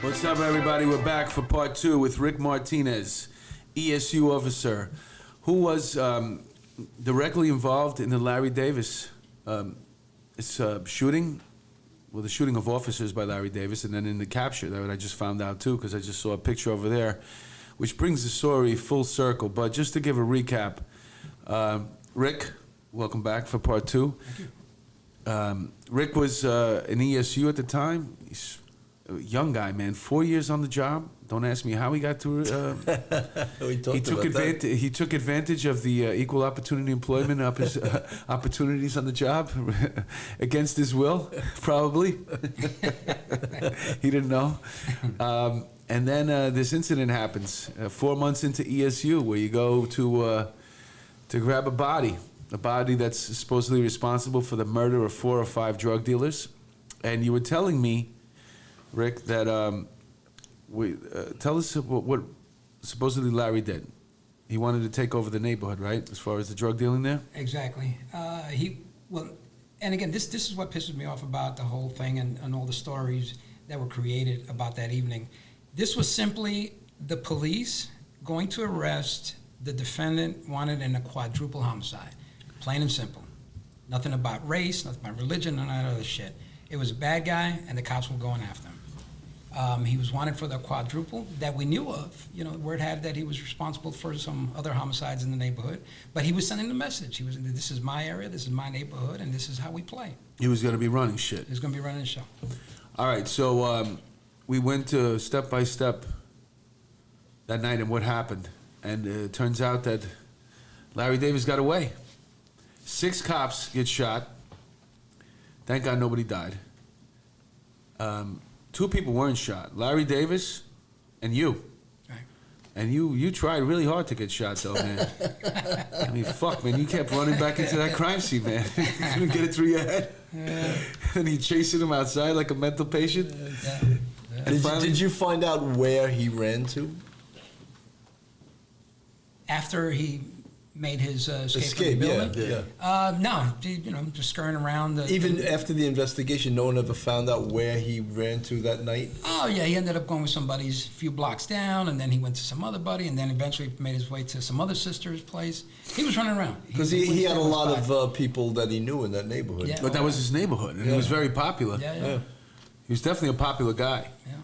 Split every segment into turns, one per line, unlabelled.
What's up, everybody? We're back for part 2 with Rick Martinez, ESU officer, who was directly involved in the Larry Davis shooting, well, the shooting of officers by Larry Davis, and then in the capture that I just found out too, because I just saw a picture over there, which brings the story full circle. But just to give a recap, Rick, welcome back for part 2.
Thank you.
Rick was an ESU at the time. He's a young guy, man. 4 years on the job. Don't ask me how he got to. He took advantage of the equal opportunity employment opportunities on the job against his will, probably. He didn't know. And then this incident happens 4 months into ESU, where you go to grab a body that's supposedly responsible for the murder of 4 or 5 drug dealers. And you were telling me, Rick, that tell us what supposedly Larry did. He wanted to take over the neighborhood, right, as far as the drug dealing there?
Exactly. And again, this is what pisses me off about the whole thing and all the stories that were created about that evening. This was simply the police going to arrest the defendant wanted in a quadruple homicide. Plain and simple. Nothing about race, nothing about religion, none of that other shit. It was a bad guy, and the cops were going after him. He was wanted for the quadruple that we knew of. You know, word had that he was responsible for some other homicides in the neighborhood. But he was sending the message. This is my area, this is my neighborhood, and this is how we play.
He was going to be running shit.
He was going to be running the show.
All right, so we went to step by step that night and what happened. And it turns out that Larry Davis got away. 6 cops get shot. Thank God nobody died. 2 people weren't shot. Larry Davis and you.
Right.
And you tried really hard to get shot, though, man. I mean, fuck, man. You kept running back into that crime scene, man. You couldn't get it through your head.
Yeah.
And you chasing him outside like a mental patient.
Yeah.
Did you find out where he ran to?
After he made his escape from the building?
Yeah.
No, just scurrying around.
Even after the investigation, no one ever found out where he ran to that night?
Oh, yeah, he ended up going with somebody's a few blocks down, and then he went to some other buddy, and then eventually made his way to some other sister's place. He was running around.
Because he had a lot of people that he knew in that neighborhood.
Yeah.
But that was his neighborhood, and he was very popular.
Yeah.
He was definitely a popular guy.
Yeah.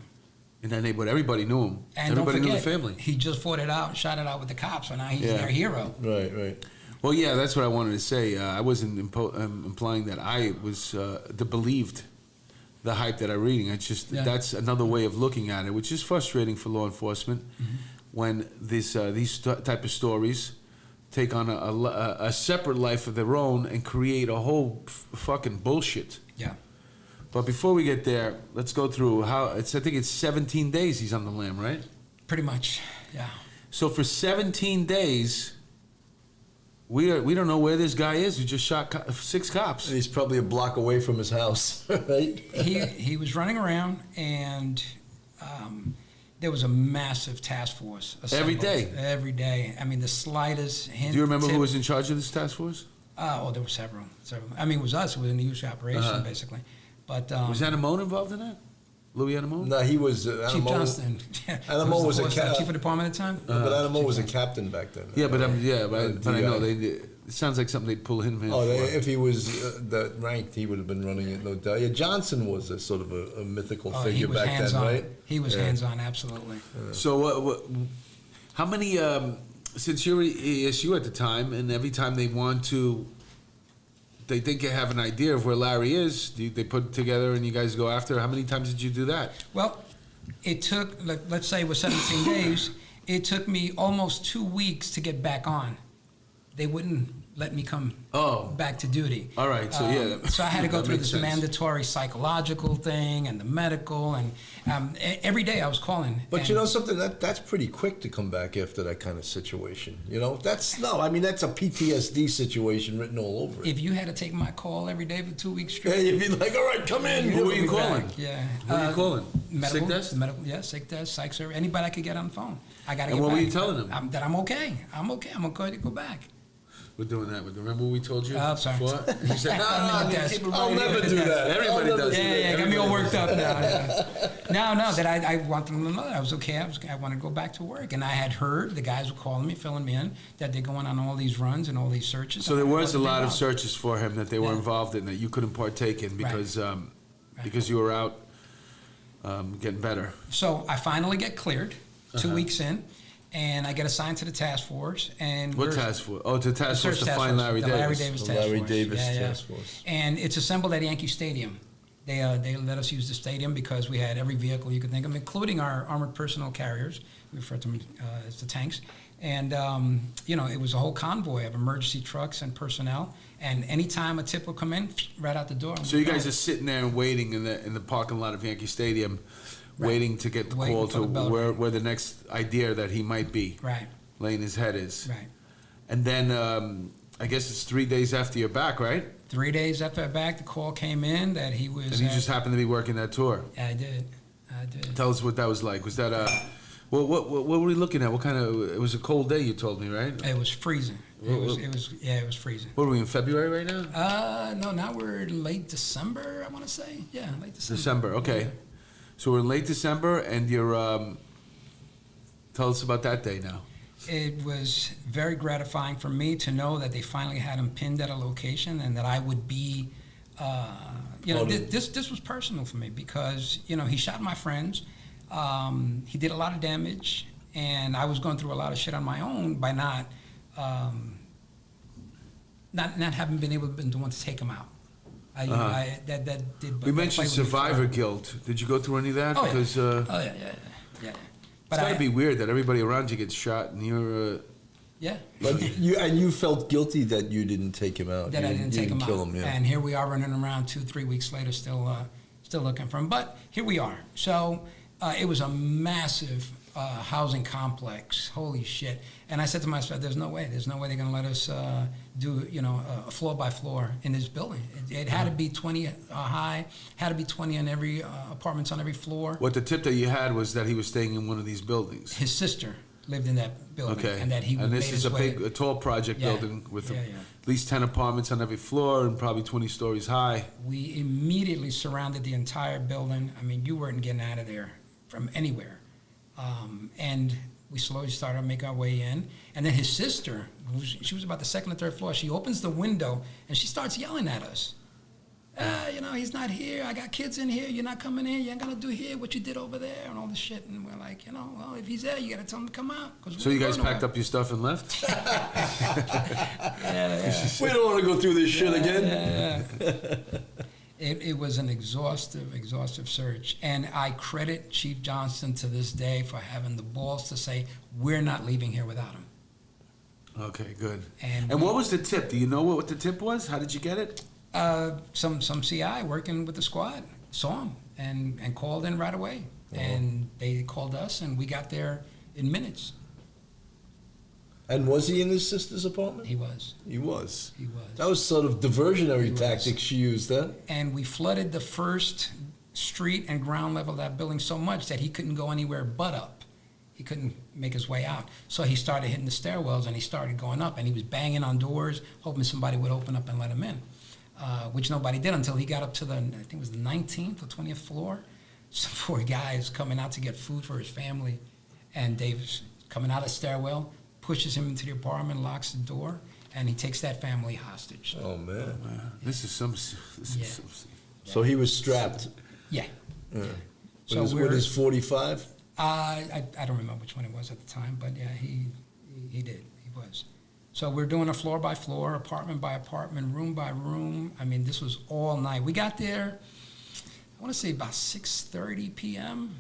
In that neighborhood, everybody knew him.
And
everybody
don't forget,
knew the family.
He just fought it out, shot it out with the cops, so now he's their hero.
Right.
Well, yeah, that's what I wanted to say. I wasn't implying that I was believed the hype that I'm reading. It's just that's another way of looking at it, which is frustrating for law enforcement when these type of stories take on a separate life of their own and create a whole fucking bullshit.
Yeah.
But before we get there, let's go through I think it's 17 days he's on the lam, right?
Pretty much, yeah.
So for 17 days, we don't know where this guy is who just shot 6 cops.
And he's probably a block away from his house, right?
He was running around, and there was a massive task force assembled. Every day. I mean, the slightest hint.
Do you remember who was in charge of this task force?
There were several. I mean, it was us. It was an ESU operation, basically. But
was Anamone involved in that? Louis Anamone?
No, he was
Chief Johnston.
Anamone was
chief of department at the time.
But Anamone was a captain back then.
Yeah, but I know it sounds like something they'd pull him in.
If he was that ranked, he would have been running it, no doubt. Yeah, Johnson was a sort of a mythical figure back then, right?
He was hands-on, absolutely.
So, how many? Since you're ESU at the time, and every time they want to. They think you have an idea of where Larry is. They put it together and you guys go after. How many times did you do that?
Well, it took, let's say it was 17 days. It took me almost 2 weeks to get back on. They wouldn't let me come back to duty.
All right, so
so I had to go through this
sense.
Mandatory psychological thing and the medical, and every day I was calling.
But you know something, that's pretty quick to come back after that kind of situation. You know, that's a PTSD situation written all over it.
If you had to take my call every day for 2 weeks straight,
you'd be like, all right, come in.
Who were you calling?
Yeah.
Who were you calling?
Medical,
sick desk?
Medical, sick desk, psych service, anybody I could get on the phone. I got to get back.
And what were you telling them?
That I'm okay. I'm okay to go back.
We're doing that. Remember what we told you?
Oh, sorry.
Before? You said, no,
I'll never do that.
Everybody does
Yeah,
that.
got me all worked up now. No, that I want them to know that I was okay. I want to go back to work. And I had heard, the guys were calling me, filling me in, that they're going on all these runs and all these searches.
So there was a lot of
searches.
searches for him that they were involved in that you couldn't partake in because because you were out getting better.
So I finally get cleared 2 weeks in, and I get assigned to the task force. And
What task force? Oh, to task force to
task
find
force,
Larry
the
Davis.
Larry Davis
The
task
Larry
force.
Davis
Yeah.
task force.
And it's assembled at Yankee Stadium. They let us use the stadium because we had every vehicle you could think of, including our armored personnel carriers. We refer to them as the tanks. And, it was a whole convoy of emergency trucks and personnel. And anytime a tip would come in, right out the door.
So you guys are sitting there and waiting in the parking lot of Yankee Stadium, waiting to get the
Waiting
call
for
to
the bell to ring.
where the next idea that he might be
Right,
laying his head is.
right.
And then I guess it's 3 days after you're back, right?
3 days after I back, the call came in that he was.
And you just happened to be working that tour.
I did.
Tell us what that was like. Was that what were we looking at? What kind of? It was a cold day. You told me, right?
It was freezing. It was freezing.
What are we in February right now?
No, now we're late December, I want to say. Yeah, late December.
December. Okay.
Yeah.
So we're in late December, and you're. Tell us about that day now.
It was very gratifying for me to know that they finally had him pinned at a location, and that I would be. This was personal for me because he shot my friends. He did a lot of damage, and I was going through a lot of shit on my own by not having been able to take him out. That did.
We mentioned survivor guilt. Did you go through any of that?
Oh,
Because
yeah.
it's got to be weird that everybody around you gets shot and you're.
Yeah.
But you felt guilty that you didn't take him out.
That I didn't take him
kill
out.
him, yeah.
And here we are running around 2-3 weeks later, still looking for him. But here we are. So it was a massive housing complex. Holy shit! And I said to myself, "There's no way they're going to let us do a floor by floor in this building. It had to be 20 high, had to be 20 in every apartments on every floor."
What the tip that you had was that he was staying in one of these buildings.
His sister lived in that building,
Okay.
and that he
and
made
this is
his way.
a tall project
Yeah.
building with
Yeah.
at least 10 apartments on every floor and probably 20 stories high.
We immediately surrounded the entire building. I mean, you weren't getting out of there from anywhere. And we slowly started to make our way in. And then his sister, she was about the second or third floor, she opens the window and she starts yelling at us. He's not here. I got kids in here. You're not coming in. You ain't gonna do here what you did over there and all this shit. And we're like, well, if he's there, you gotta tell him to come out.
So you guys packed up your stuff and left?
Yeah.
We don't want to go through this shit again.
Yeah. It was an exhaustive search. And I credit Chief Johnston to this day for having the balls to say, we're not leaving here without him.
Okay, good.
And
what was the tip? Do you know what the tip was? How did you get it?
Some CI working with the squad saw him and called in right away. Oh. And they called us, and we got there in minutes.
And was he in his sister's apartment?
He was.
He was.
He was.
That was sort of diversionary tactics she used, huh?
And we flooded the first street and ground level of that building so much that he couldn't go anywhere but up. He couldn't make his way out. So he started hitting the stairwells, and he started going up, and he was banging on doors, hoping somebody would open up and let him in, which nobody did until he got up to I think it was the 19th or 20th floor. Some poor guy is coming out to get food for his family, and Dave's coming out of the stairwell, pushes him into the apartment, locks the door, and he takes that family hostage.
Oh, man.
This is some.
So he was strapped.
Yeah.
With
So
with his 45?
I don't remember which one it was at the time, but yeah, he did. He was. So we're doing a floor by floor, apartment by apartment, room by room. I mean, this was all night. We got there, I want to say about 6:30 p.m.,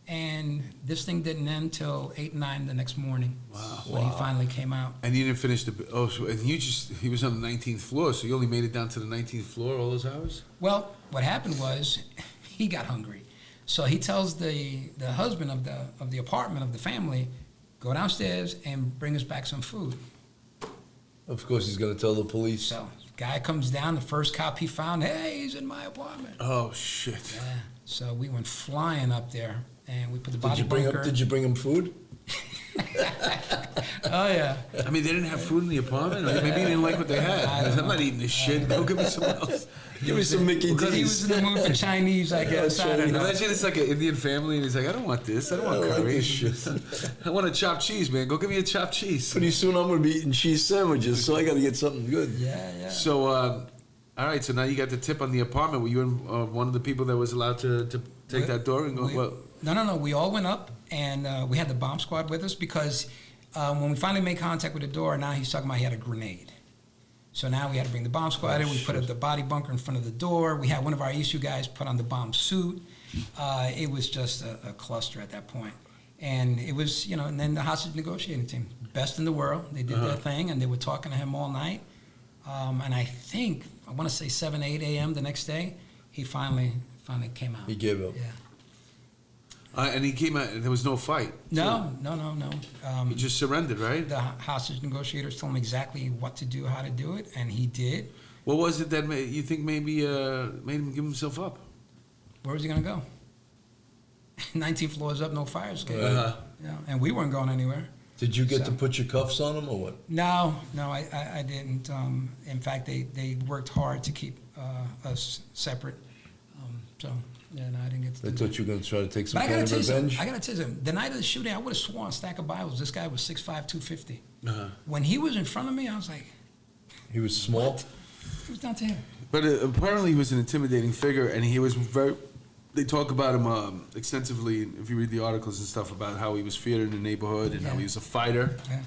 and this thing didn't end till 8, 9 the next morning.
Wow.
When he finally came out.
And you didn't finish and he was on the 19th floor, so you only made it down to the 19th floor all those hours?
Well, what happened was he got hungry. So he tells the husband of the apartment, of the family, go downstairs and bring us back some food.
Of course, he's going to tell the police.
So guy comes down, the first cop he found, hey, he's in my apartment.
Oh, shit.
Yeah. So we went flying up there, and we put the body
Did you bring
bunker.
him food?
Oh, yeah.
I mean, they didn't have food in the apartment? Or maybe they didn't like what they had. I'm not eating this shit. Go give me something else.
Give me some Mickey D's.
He was in the mood for Chinese, I guess. I don't know.
Imagine it's like an Indian family, and he's like, I don't want this. I don't want
I don't
curry.
like this shit.
I want a chopped cheese, man. Go give me a chopped cheese.
Pretty soon I'm going to be eating cheese sandwiches, so I got to get something good.
Yeah.
So, all right, so now you got the tip on the apartment. Were you one of the people that was allowed to take that door and go?
No. We all went up, and we had the bomb squad with us because when we finally made contact with the door, now he's talking about he had a grenade. So now we had to bring the bomb squad in. We put up the body bunker in front of the door. We had one of our issue guys put on the bomb suit. It was just a cluster at that point. And it was, and then the hostage negotiating team, best in the world. They did their thing, and they were talking to him all night. And I want to say 7, 8 a.m. the next day, he finally came out.
He gave up.
Yeah.
And he came out, there was no fight.
No.
He just surrendered, right?
The hostage negotiators told him exactly what to do, how to do it, and he did.
What was it that you think maybe made him give himself up?
Where was he going to go? 19 floors up, no fire escape.
Uh-huh.
Yeah, and we weren't going anywhere.
Did you get to put your cuffs on him or what?
No, I didn't. In fact, they worked hard to keep us separate. Yeah, no, I didn't get to
They
do
thought
that.
you were going to try to take some
But
kind of revenge?
I got to tell you something. The night of the shooting, I would have sworn a stack of Bibles. This guy was 6'5", 250.
Uh-huh.
When he was in front of me, I was like,
He was small?
what? He was down to him.
But apparently he was an intimidating figure, and he was very... They talk about him extensively, if you read the articles and stuff, about how he was feared in the neighborhood and how he was a fighter.
Yeah.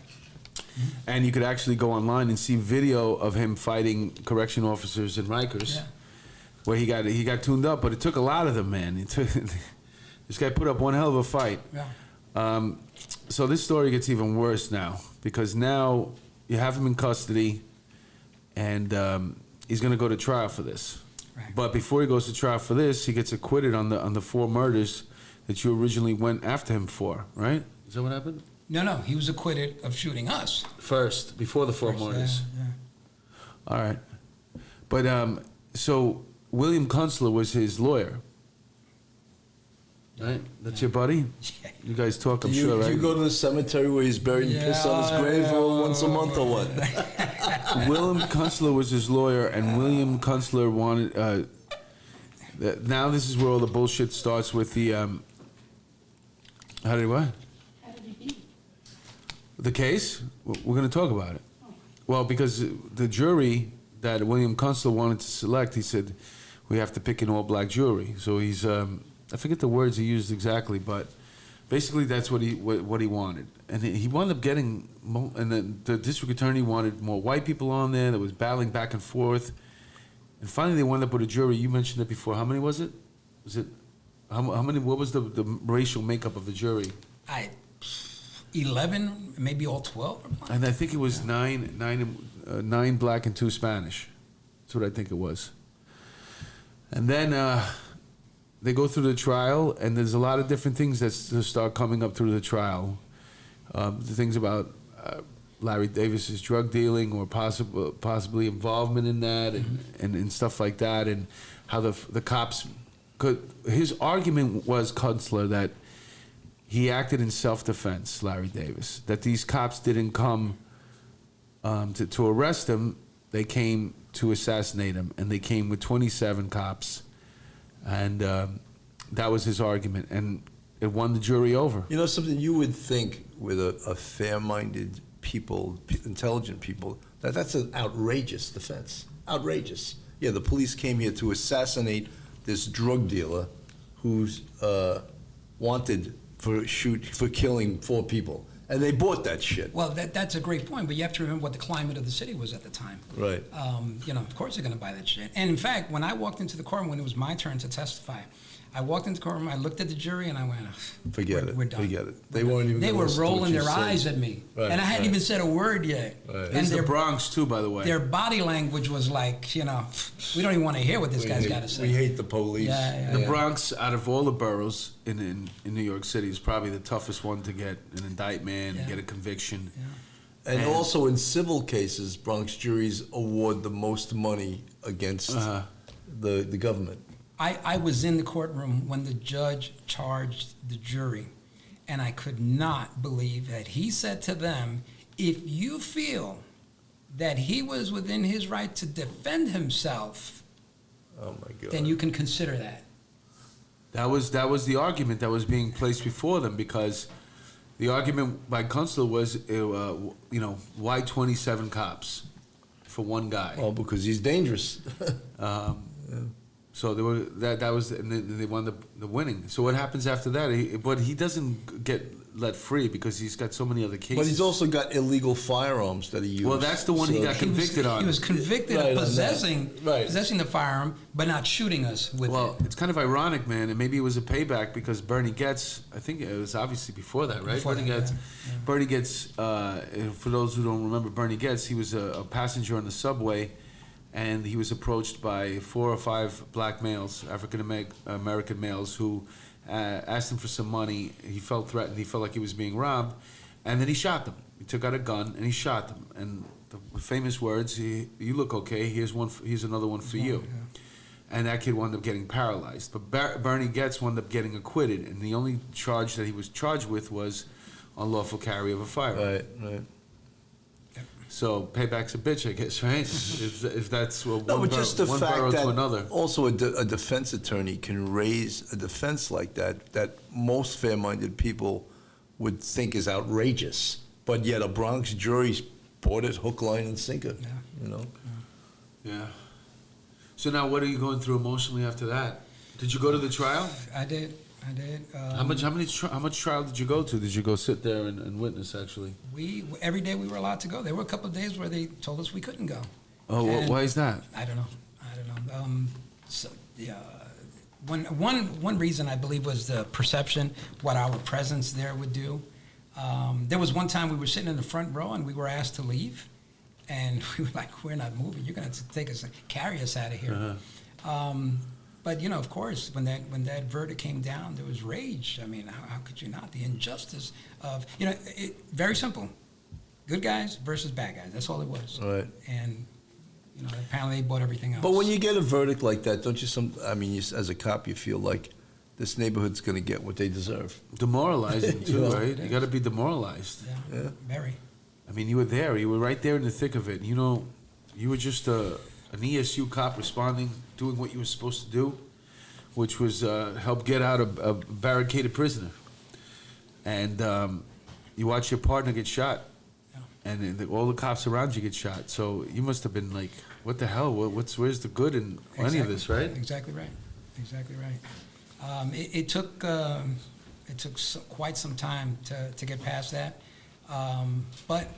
And you could actually go online and see video of him fighting correction officers in Rikers, where he got tuned up. But it took a lot of them, man. This guy put up one hell of a fight.
Yeah.
So this story gets even worse now, because now you have him in custody, and he's going to go to trial for this.
Right.
But before he goes to trial for this, he gets acquitted on the 4 murders that you originally went after him for, right? Is that what happened?
No, he was acquitted of shooting us.
First, before the 4 murders.
Yeah.
All right. But so William Kunstler was his lawyer, right? That's your buddy?
Yeah.
You guys talk, I'm
Do
sure, right?
you go to the cemetery where he's buried and piss on his grave once a month or what?
William Kunstler was his lawyer, and William Kunstler wanted... now this is where all the bullshit starts with the... How did what?
How did he beat?
The case? We're going to talk about it. Well, because the jury that William Kunstler wanted to select, he said, we have to pick an all-black jury. So he's... I forget the words he used exactly, but basically that's what he wanted. And he wound up getting... And then the district attorney wanted more white people on there that was battling back and forth. And finally they wound up with a jury. You mentioned it before. How many was it? Was it... How many? What was the racial makeup of the jury?
11, maybe all 12.
And I think it was nine black and 2 Spanish. That's what I think it was. And then they go through the trial, and there's a lot of different things that start coming up through the trial. The things about Larry Davis's drug dealing or possibly involvement in that, and stuff like that, and how the cops could. His argument was, Kunstler, that he acted in self-defense, Larry Davis, that these cops didn't come to arrest him, they came to assassinate him, and they came with 27 cops, and that was his argument, and it won the jury over.
You know, something you would think with a fair-minded people, intelligent people, that's an outrageous defense. Outrageous. Yeah, the police came here to assassinate this drug dealer who's wanted for killing 4 people. And they bought that shit.
Well, that's a great point, but you have to remember what the climate of the city was at the time.
Right.
Of course they're going to buy that shit. And in fact, when I walked into the courtroom, when it was my turn to testify, I walked into the courtroom, I looked at the jury, and I went,
Forget it.
We're done.
Forget it. They weren't even
They
gonna
were
listen to what
rolling
you
their
said.
eyes at me.
Right,
And I hadn't
right.
even said a word yet.
Right.
And
It's the Bronx, too, by the way.
their body language was like, we don't even want to hear what this guy's got to say.
We hate the police.
Yeah.
The Bronx, out of all the boroughs in New York City, is probably the toughest one to get an indictment and get a conviction.
Yeah.
And also in civil cases, Bronx juries award the most money against the government.
I was in the courtroom when the judge charged the jury, And I could not believe that he said to them, if you feel that he was within his right to defend himself,
Oh my God.
then you can consider that.
That was the argument that was being placed before them, because the argument by Kunstler was, why 27 cops for one guy?
Oh, because he's dangerous.
So they were that was, and they won the winning. So what happens after that? But he doesn't get let free because he's got so many other cases.
But he's also got illegal firearms that he used.
Well, that's the one he got convicted on.
He was convicted
Right,
of
on that.
possessing the firearm, but not shooting us with
Well,
it.
it's kind of ironic, man, and maybe it was a payback because Bernie Getz, I think it was obviously before that, right?
Before
Bernie
that,
Getz.
yeah.
Bernie Getz, for those who don't remember Bernie Getz, he was a passenger on the subway, and he was approached by 4 or 5 black males, African American males, who asked him for some money. He felt threatened. He felt like he was being robbed, and then he shot them. He took out a gun and he shot them. And the famous words, "You look okay. Here's one. Here's another one for you." And that kid wound up getting paralyzed. But Bernie Getz wound up getting acquitted, and the only charge that he was charged with was unlawful carry of a firearm.
Right.
So payback's a bitch, I guess, right? if that's what
No,
one,
but just the
one
fact
borough
that
to another.
also a defense attorney can raise a defense like that most fair-minded people would think is outrageous, but yet a Bronx jury bought it hook, line, and sinker.
Yeah.
You know.
Yeah. So now, what are you going through emotionally after that? Did you go to the trial?
I did.
How much trial did you go to? Did you go sit there and witness? Actually,
Every day we were allowed to go. There were a couple of days where they told us we couldn't go.
oh,
And
why is that?
I don't know. So yeah, one reason I believe was the perception what our presence there would do. There was one time we were sitting in the front row and we were asked to leave, and we were like, "We're not moving. You're going to carry us out of here." But of course, when that verdict came down, there was rage. I mean, how could you not? The injustice of very simple, good guys versus bad guys. That's all it was.
Right.
And apparently they bought everything else.
But when you get a verdict like that, don't you? As a cop, you feel like this neighborhood's going to get what they deserve.
Demoralizing too,
Yeah.
right? You got to be demoralized.
Yeah. Very.
I mean, you were there. You were right there in the thick of it. You were just an ESU cop responding, doing what you were supposed to do, which was help get out a barricaded prisoner. And you watch your partner get shot, and all the cops around you get shot. So you must have been like, "What the hell? Where's the good in any of this?" Right?
Exactly right. It took quite some time to get past that. But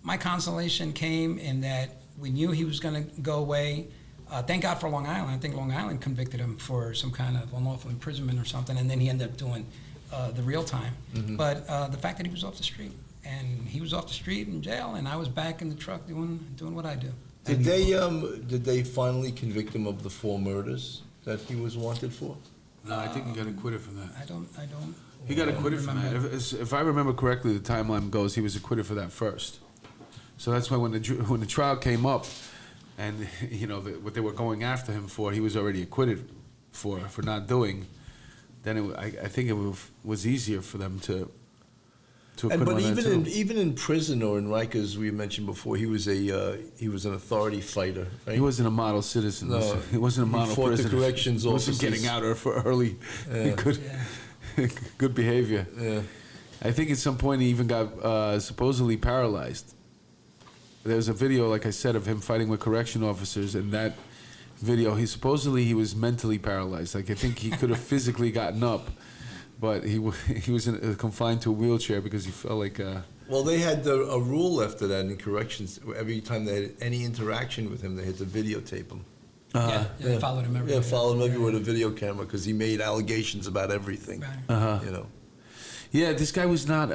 my consolation came in that we knew he was going to go away. Thank God for Long Island. I think Long Island convicted him for some kind of unlawful imprisonment or something, and then he ended up doing the real time.
Mm-hmm.
But the fact that he was off the street, and he was off the street in jail, and I was back in the truck doing what I do.
Did they finally convict him of the 4 murders that he was wanted for?
No, I think he got acquitted from that.
I don't.
He got acquitted from that. If I remember correctly, the timeline goes, he was acquitted for that first. So that's why when the trial came up, and what they were going after him for, he was already acquitted for not doing. Then I think it was easier for them to acquit him
But
on that too.
even in prison or in Rikers, we mentioned before, he was an authority fighter. Right?
He wasn't a model citizen.
No,
He wasn't a
he
model
fought the
prisoner.
corrections
He wasn't
officers.
getting out for early good behavior.
Yeah.
I think at some point he even got supposedly paralyzed. There's a video, like I said, of him fighting with correction officers, and that video, he was mentally paralyzed. Like I think he could have physically gotten up, but he was confined to a wheelchair because he felt like.
Well, they had a rule after that in corrections. Every time they had any interaction with him, they had to videotape him.
They followed him everywhere.
Yeah, followed him everywhere with a video camera because he made allegations about everything.
Right.
Yeah, this guy was not.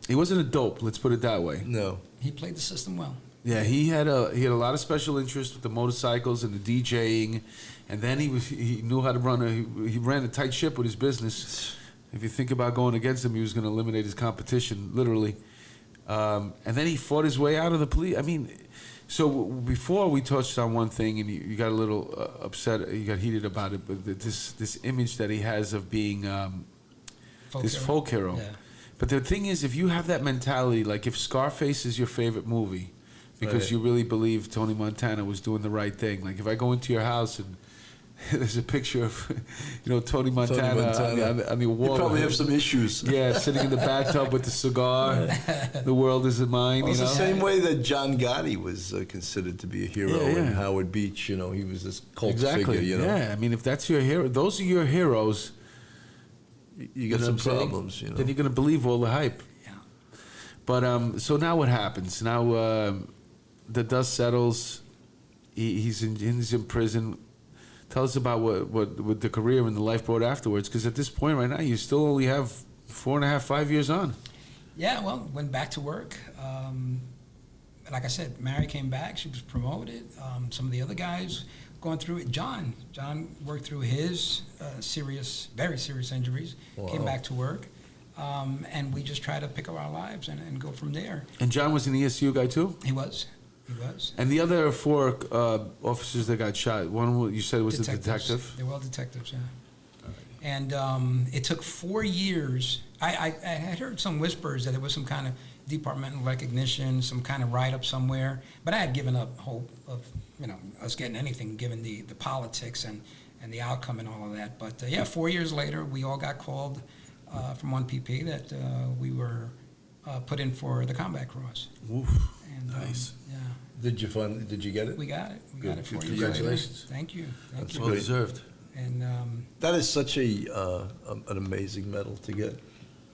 He wasn't a dope. Let's put it that way.
No.
He played the system well.
Yeah, he had a lot of special interest with the motorcycles and the DJing, and then he knew how to he ran a tight ship with his business. If you think about going against him, he was going to eliminate his competition, literally. And then he fought his way out of the police. I mean, so before we touched on one thing, and you got a little upset, you got heated about it, but this image that he has of being this folk hero.
Yeah.
But the thing is, if you have that mentality, like if Scarface is your favorite movie, because you really believe Tony Montana was doing the right thing. Like if I go into your house and there's a picture of, Tony Montana, on the wall.
You probably have some issues.
Yeah, sitting in the bathtub with the cigar. The world isn't mine.
Well, it's the same way that John Gotti was considered to be a hero in Howard Beach. He was this cult figure.
Yeah, I mean, if that's your hero, those are your heroes.
You get some problems.
Then you're gonna believe all the hype.
Yeah.
But so now what happens? Now the dust settles. He's in prison. Tell us about what the career and the life brought afterwards. Because at this point right now, you still only have 4.5, 5 years on.
Yeah, well, went back to work. Like I said, Mary came back. She was promoted. Some of the other guys going through it. John worked through his very serious injuries.
Wow.
Came back to work. And we just tried to pick up our lives and go from there.
And John was an ESU guy too?
He was.
And the other 4 officers that got shot, one you said was a detective?
They were all detectives, yeah. And it took 4 years. I had heard some whispers that there was some kind of departmental recognition, some kind of write-up somewhere, but I had given up hope of us getting anything given the politics and the outcome and all of that. But 4 years later, we all got called from 1PP that we were put in for the Combat Cross.
Oof,
and,
nice.
Yeah.
Did you get it?
We got it. We got it 4 years
Congratulations.
later. Thank you.
That's
Well deserved.
And
that is such an amazing medal to get.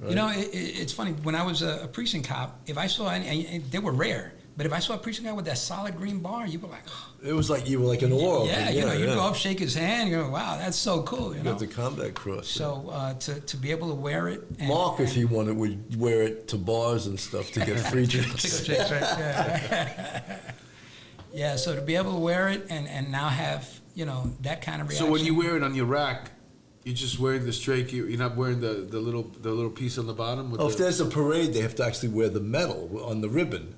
Right?
it's funny. When I was a precinct cop, if I saw and they were rare, but if I saw a precinct guy with that solid green bar, you were like,
it was like you were like an awe.
Yeah, you go up, shake his hand, you go, wow, that's so cool. You
got the Combat Cross.
So to be able to wear it.
Mark, if he wanted, would wear it to bars and stuff to get free drinks.
Drinks, right? Yeah. Yeah. So to be able to wear it and now have that kind of reaction.
So when you wear it on your rack, you're just wearing the straight. You're not wearing the little piece on the bottom.
If there's a parade, they have to actually wear the medal on the ribbon.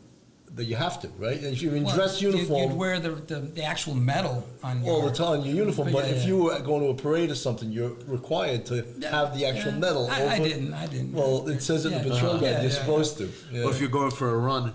That you have to, right? And if you're in dress uniform,
you'd wear the actual medal on
all the time, your uniform. But if you were going to a parade or something, you're required to have the actual medal.
I didn't.
Well, it says in the patrol guide you're supposed to. Yeah.
Or if you're going for a run.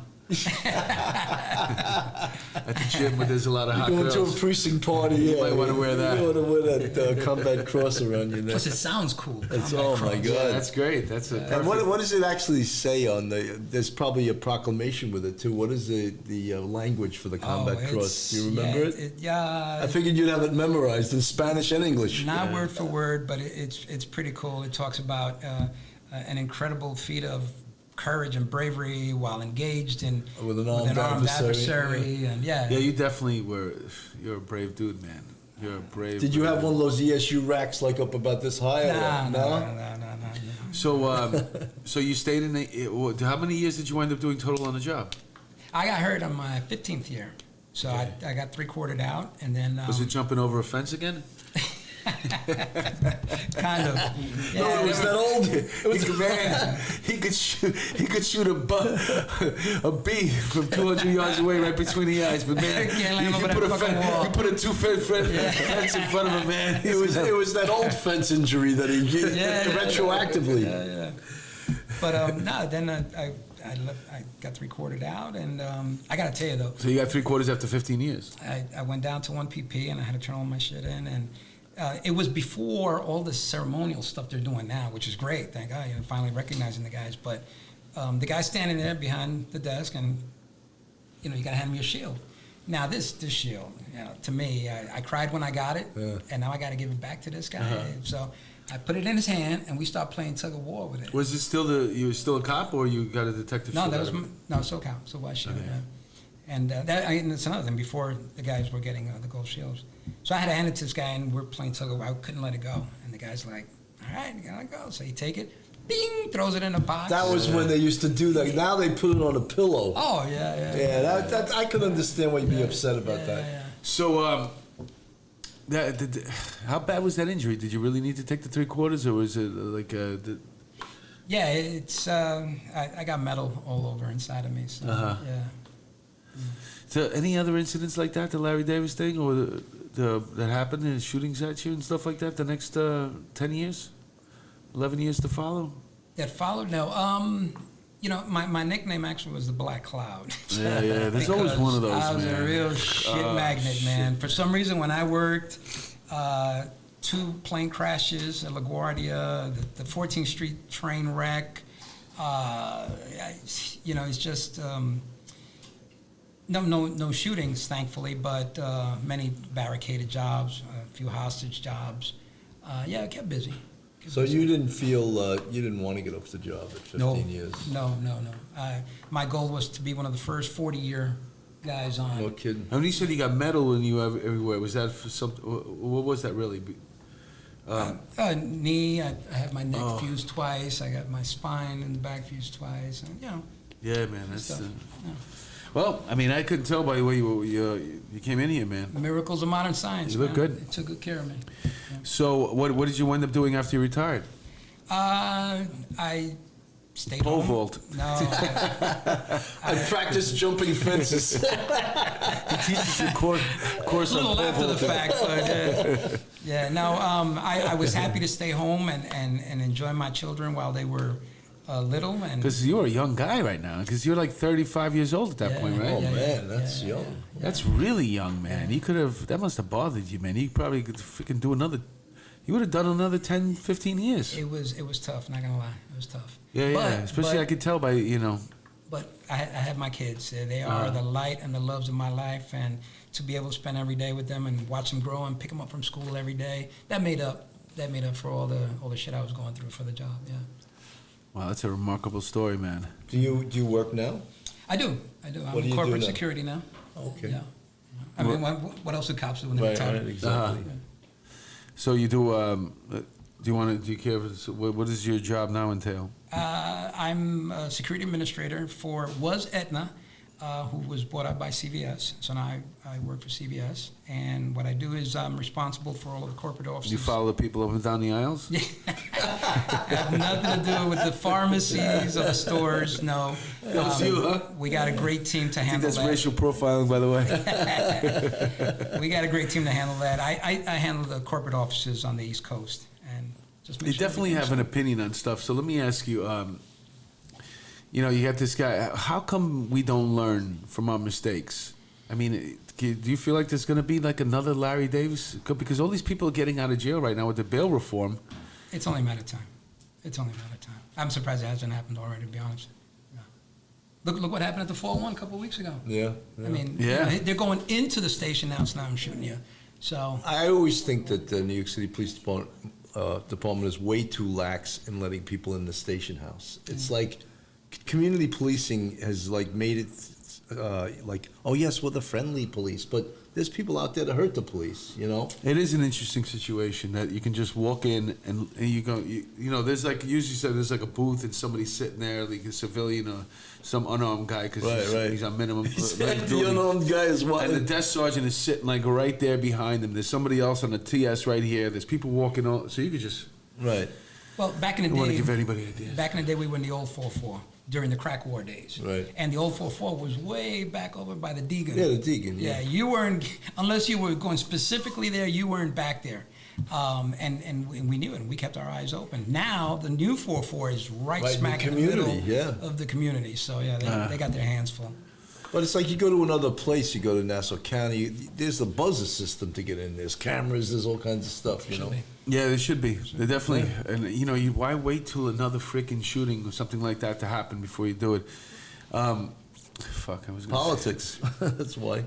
At the gym where there's a lot of hot girls.
Going to a precinct party,
You might want to wear that.
You want to wear that Combat Cross around your neck.
Plus, it sounds cool.
Oh my God,
Yeah, that's great. That's a
And what does it actually say on the? There's probably a proclamation with it too. What is the language for the Combat Cross? Do you remember it?
Yeah.
I figured you'd have it memorized in Spanish and English.
Not word for word, but it's pretty cool. It talks about an incredible feat of courage and bravery while engaged in
with an armed adversary.
And
Yeah, you definitely were. You're a brave dude, man. You're a brave.
Did you have one of those ESU racks like up about this high?
No.
So you stayed in the. How many years did you wind up doing total on the job?
I got hurt on my 15th year, so I got 3/4 out, and then
Was it jumping over a fence again?
kind of. Yeah,
No, it was that old.
He could shoot a bee from 200 yards away right between the eyes. But man, you put a 2-foot fence in front of him, man.
It was that old fence injury that he retroactively.
Yeah. But no, then I got 3/4 out, and I got to tell you though.
So you got 3/4 after 15 years.
I went down to 1PP and I had to turn all my shit in, and it was before all this ceremonial stuff they're doing now, which is great. Thank God, finally recognizing the guys. But the guy standing there behind the desk, and you got to hand me a shield. Now this shield, to me, I cried when I got it, and now I got to give it back to this guy. So I put it in his hand, and we start playing tug of war with it.
Was it still you were still a cop, or you got a detective?
No, that was so cop, so white shield. And that's another thing. Before the guys were getting the gold shields, so I had to hand it to this guy, and we're playing tug of war. I couldn't let it go, and the guy's like, "All right, you gotta let go." So you take it, bing, throws it in a box.
That was when they used to do that. Now they put it on a pillow.
Oh yeah.
Yeah, that I could understand why you'd be upset about that.
Yeah.
So, how bad was that injury? Did you really need to take the 3/4, or was it like
Yeah, it's I got metal all over inside of me. So yeah.
So any other incidents like that, the Larry Davis thing, or that happened in shootings at you and stuff like that, the next 10 years? 11 years to follow?
That followed? No. You know, my nickname actually was the Black Cloud.
Yeah. There's always
Because
one of those,
I was
man.
a real shit magnet, man. For some reason, when I worked, 2 plane crashes at LaGuardia, the 14th Street train wreck. You know, it's just no shootings, thankfully, but many barricaded jobs, a few hostage jobs. Yeah, it kept busy.
So you didn't feel you didn't want to get off the job at 15 years?
No. My goal was to be one of the first 40-year guys on.
No kidding.
And you said you got metal in you everywhere. Was that for something? What was that really?
Knee, I had my neck fused twice. I got my spine in the back fused twice. And, you know.
Yeah, man. That's
stuff. Yeah.
Well, I mean, I couldn't tell by the way you came in here, man.
Miracles of modern science.
You look
man.
good.
It took good care of me. Yeah.
So, what did you end up doing after you retired?
I stayed
Pole
home.
vault.
No.
I practiced jumping fences.
He teaches you course
A
on
little
pole
after the
vaulting.
fact, but yeah. No. I was happy to stay home and enjoy my children while they were little. And
Because you're a young guy right now. Because you're like 35 years old at that point, right?
Oh man, that's young.
That's really young, man. You could have. That must have bothered you, man. You probably could freaking do another. You would have done another 10, 15 years.
It was tough. Not gonna lie, it was tough.
Yeah. Especially I could tell by
But I have my kids. They are the light and the loves of my life, and to be able to spend every day with them and watch them grow and pick them up from school every day, that made up for all the shit I was going through for the job. Yeah.
Wow, that's a remarkable story, man.
Do you work now?
I do.
What
I'm
do
in
you
corporate
do now?
security now.
Okay.
Yeah. I mean, what else do cops do when they retire?
exactly.
So you do. Do you care? What does your job now entail?
I'm a security administrator was Aetna, who was bought out by CVS. So now I work for CVS, and what I do is I'm responsible for all of the corporate offices.
Do you follow the people up and down the aisles?
Have nothing to do with the pharmacies or the stores. No,
That's you, huh?
we got a great team to
I think
handle
that's
that.
racial profiling, by the way.
We got a great team to handle that. I handle the corporate offices on the East Coast, and just make
You
sure
definitely have an
everything's-
opinion on stuff. So let me ask you. You got this guy. How come we don't learn from our mistakes? I mean, do you feel like there's going to be like another Larry Davis? Because all these people are getting out of jail right now with the bail reform.
It's only a matter of time. It's only a matter of time. I'm surprised it hasn't happened already, to be honest. Yeah. Look what happened at the 401 a couple of weeks ago.
Yeah.
I mean,
Yeah.
they're going into the station now, it's not I'm shooting you. So
I always think that the New York City Police Department is way too lax in letting people in the station house. It's like community policing has like made it like, oh yes, we're the friendly police, but there's people out there to hurt the police,
It is an interesting situation that you can just walk in and you go, there's like, usually said there's like a booth and somebody's sitting there, like a civilian or some unarmed guy because
Right.
he's on minimum.
The unarmed guy is
And the
what?
desk sergeant is sitting like right there behind him. There's somebody else on the TS right here. There's people walking on, so you could just.
Right.
well, back in the
I don't want to
day,
give anybody ideas.
back in the day, we were in the old 4-4 during the crack war days.
Right.
And the old 4-4 was way back over by the Deegan.
Yeah, the Deegan.
Yeah, you weren't, unless you were going specifically there, you weren't back there. And we knew it, and we kept our eyes open. Now, the new 4-4 is right
Right in the
smack in the middle
community, yeah.
of the community. So, yeah, they got their hands full.
But it's like you go to another place, you go to Nassau County, there's the buzzer system to get in. There's cameras, there's all kinds of stuff,
Should be.
Yeah, there should be. There definitely, and why wait till another freaking shooting or something like that to happen before you do it? Fuck, I was gonna
Politics. That's why.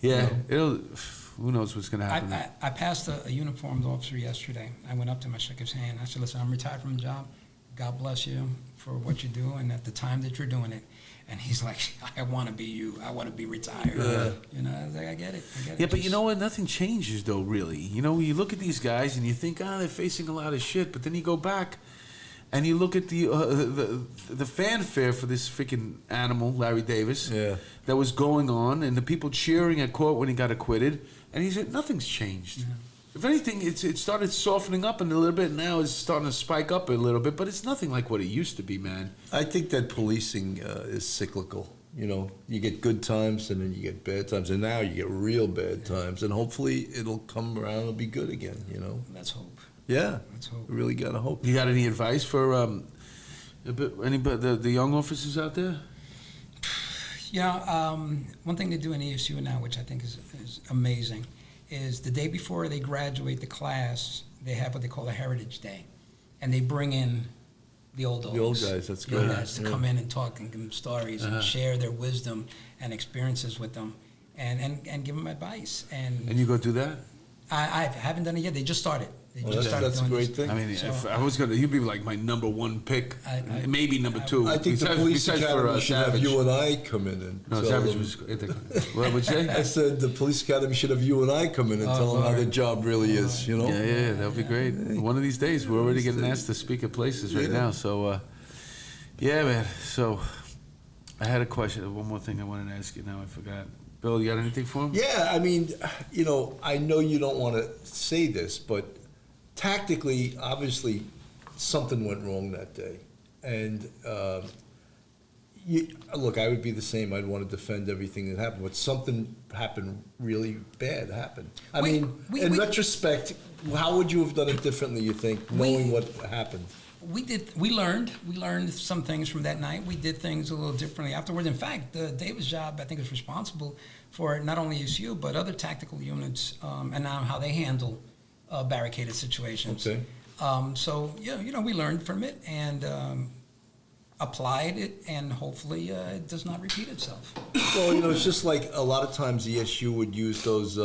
Yeah, who knows what's gonna happen?
I passed a uniformed officer yesterday. I went up to him, I shook his hand. I said, listen, I'm retired from the job. God bless you for what you do and at the time that you're doing it. And he's like, I want to be you. I want to be retired. I was like, I get it.
Yeah, but you know what? Nothing changes, though, really. You look at these guys and you think, they're facing a lot of shit. But then you go back and you look at the fanfare for this freaking animal, Larry Davis, that was going on, and the people cheering at court when he got acquitted. And he said, nothing's changed. Yeah. If anything, it started softening up a little bit. Now it's starting to spike up a little bit, but it's nothing like what it used to be, man.
I think that policing is cyclical. You get good times and then you get bad times, and now you get real bad times, and hopefully it'll come around and be good again.
Let's hope.
Yeah,
Let's hope.
we really gotta hope.
You got any advice for anybody, the young officers out there?
One thing they do in ESU now, which I think is amazing, is the day before they graduate the class, they have what they call a Heritage Day. And they bring in the old dogs.
The old guys, that's
The old
great.
guys to
Yeah.
come in and talk and give them stories and share their wisdom and experiences with them and give them advice.
And you go do that?
I haven't done it yet. They just started. They
Well,
just started
that's a
doing
great
this.
thing.
I mean,
So-
if I was gonna, you'd be like my number one pick, maybe number two.
I think the police academy should have you and I come in and
No,
tell
Savage
them.
was. What would you
I
say?
said the police academy should have you and I come in and tell them how their job really is, you know?
Yeah, that would be great. One of these days, we're already getting asked to speak at places right now. So, yeah, man. So, I had a question. One more thing I wanted to ask you. Now I forgot. Bill, you got anything for him?
Yeah, I mean, I know you don't want to say this, but tactically, obviously, something went wrong that day. And look, I would be the same. I'd want to defend everything that happened, but something happened really bad happened. I mean, in retrospect, how would you have done it differently, you think, knowing what happened?
We learned some things from that night. We did things a little differently afterwards. In fact, David's job, I think, is responsible for not only ESU, but other tactical units, and now how they handle barricaded situations.
Okay.
So, we learned from it and applied it, and hopefully it does not repeat itself.
Well, it's just like a lot of times the ESU would use those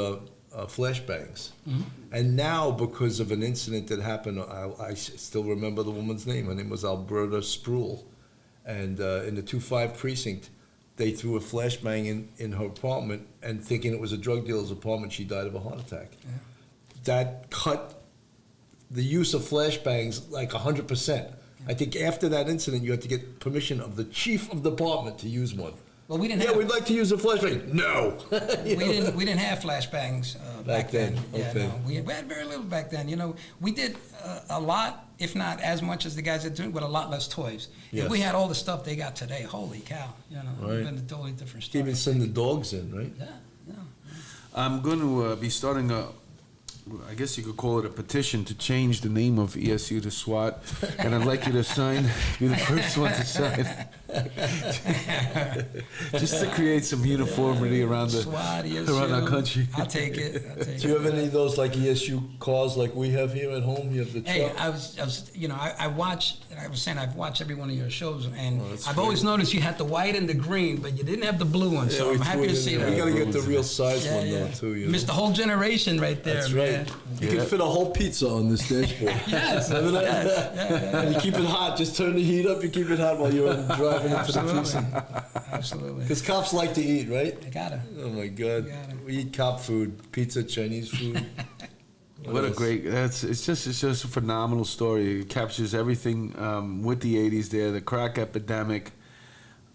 flashbangs.
Mm-hmm.
And now, because of an incident that happened, I still remember the woman's name. Her name was Alberta Spruill. And in the 2-5 precinct, they threw a flashbang in her apartment, and thinking it was a drug dealer's apartment, she died of a heart attack.
Yeah.
That cut the use of flashbangs like 100%. I think after that incident, you had to get permission of the chief of the department to use one.
Well, we didn't
Yeah,
have.
we'd like to use a flashbang. No.
We didn't have flashbangs back then. Yeah,
okay.
no, we had very little back then. We did a lot, if not as much as the guys that do, with a lot less toys.
Yes.
If we had all the stuff they got today, holy cow! It would
Right.
have been a totally different story.
Even send the dogs in, right?
Yeah.
I'm going to be starting I guess you could call it a petition to change the name of ESU to SWAT, and I'd like you to be the first one to sign, just to create some uniformity around
SWAT,
around our country.
I'll take it.
Do you have any of those like ESU cars like we have here at home? You have the truck?
Hey, I watch. I was saying I've watched every one of your shows, and
that's
I've
great.
always noticed you had the white and the green, but you didn't have the blue one. So
we
I'm happy
threw
to
it in
see
there.
that.
We got to get the real size
Yeah,
one
yeah.
though too. You
Missed
know?
the whole generation right there.
That's
man.
right. You can fit a whole pizza on this dashboard.
Yes.
Remember that? And you keep it hot. Just turn the heat up. You keep it hot while you're driving into the precinct.
Absolutely.
Because cops like to eat, right?
I gotta.
Oh my God,
Got it.
we eat cop food, pizza, Chinese food.
What a great! It's just a phenomenal story. It captures everything with the '80s there, the crack epidemic,